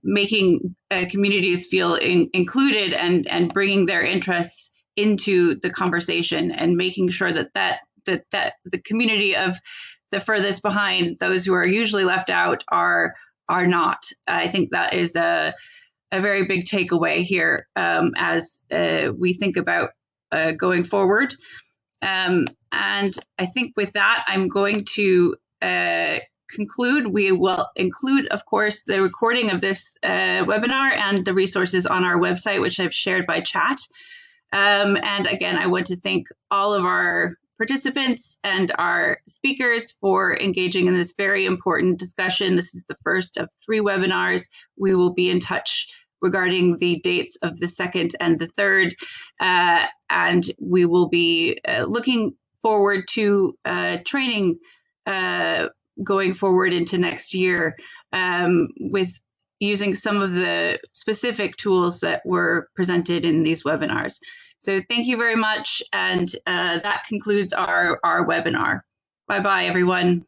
making communities feel included and bringing their interests into the conversation and making sure that the community of the furthest behind, those who are usually left out, are not. I think that is a very big takeaway here as we think about going forward. And I think with that, I'm going to conclude. We will include, of course, the recording of this webinar and the resources on our website, which I've shared by chat. And again, I want to thank all of our participants and our speakers for engaging in this very important discussion. This is the first of 3 webinars. We will be in touch regarding the dates of the 2nd and the 3rd, and we will be looking forward to training going forward into next year with using some of the specific tools that were presented in these webinars. So thank you very much, and that concludes our webinar. Bye-bye, everyone.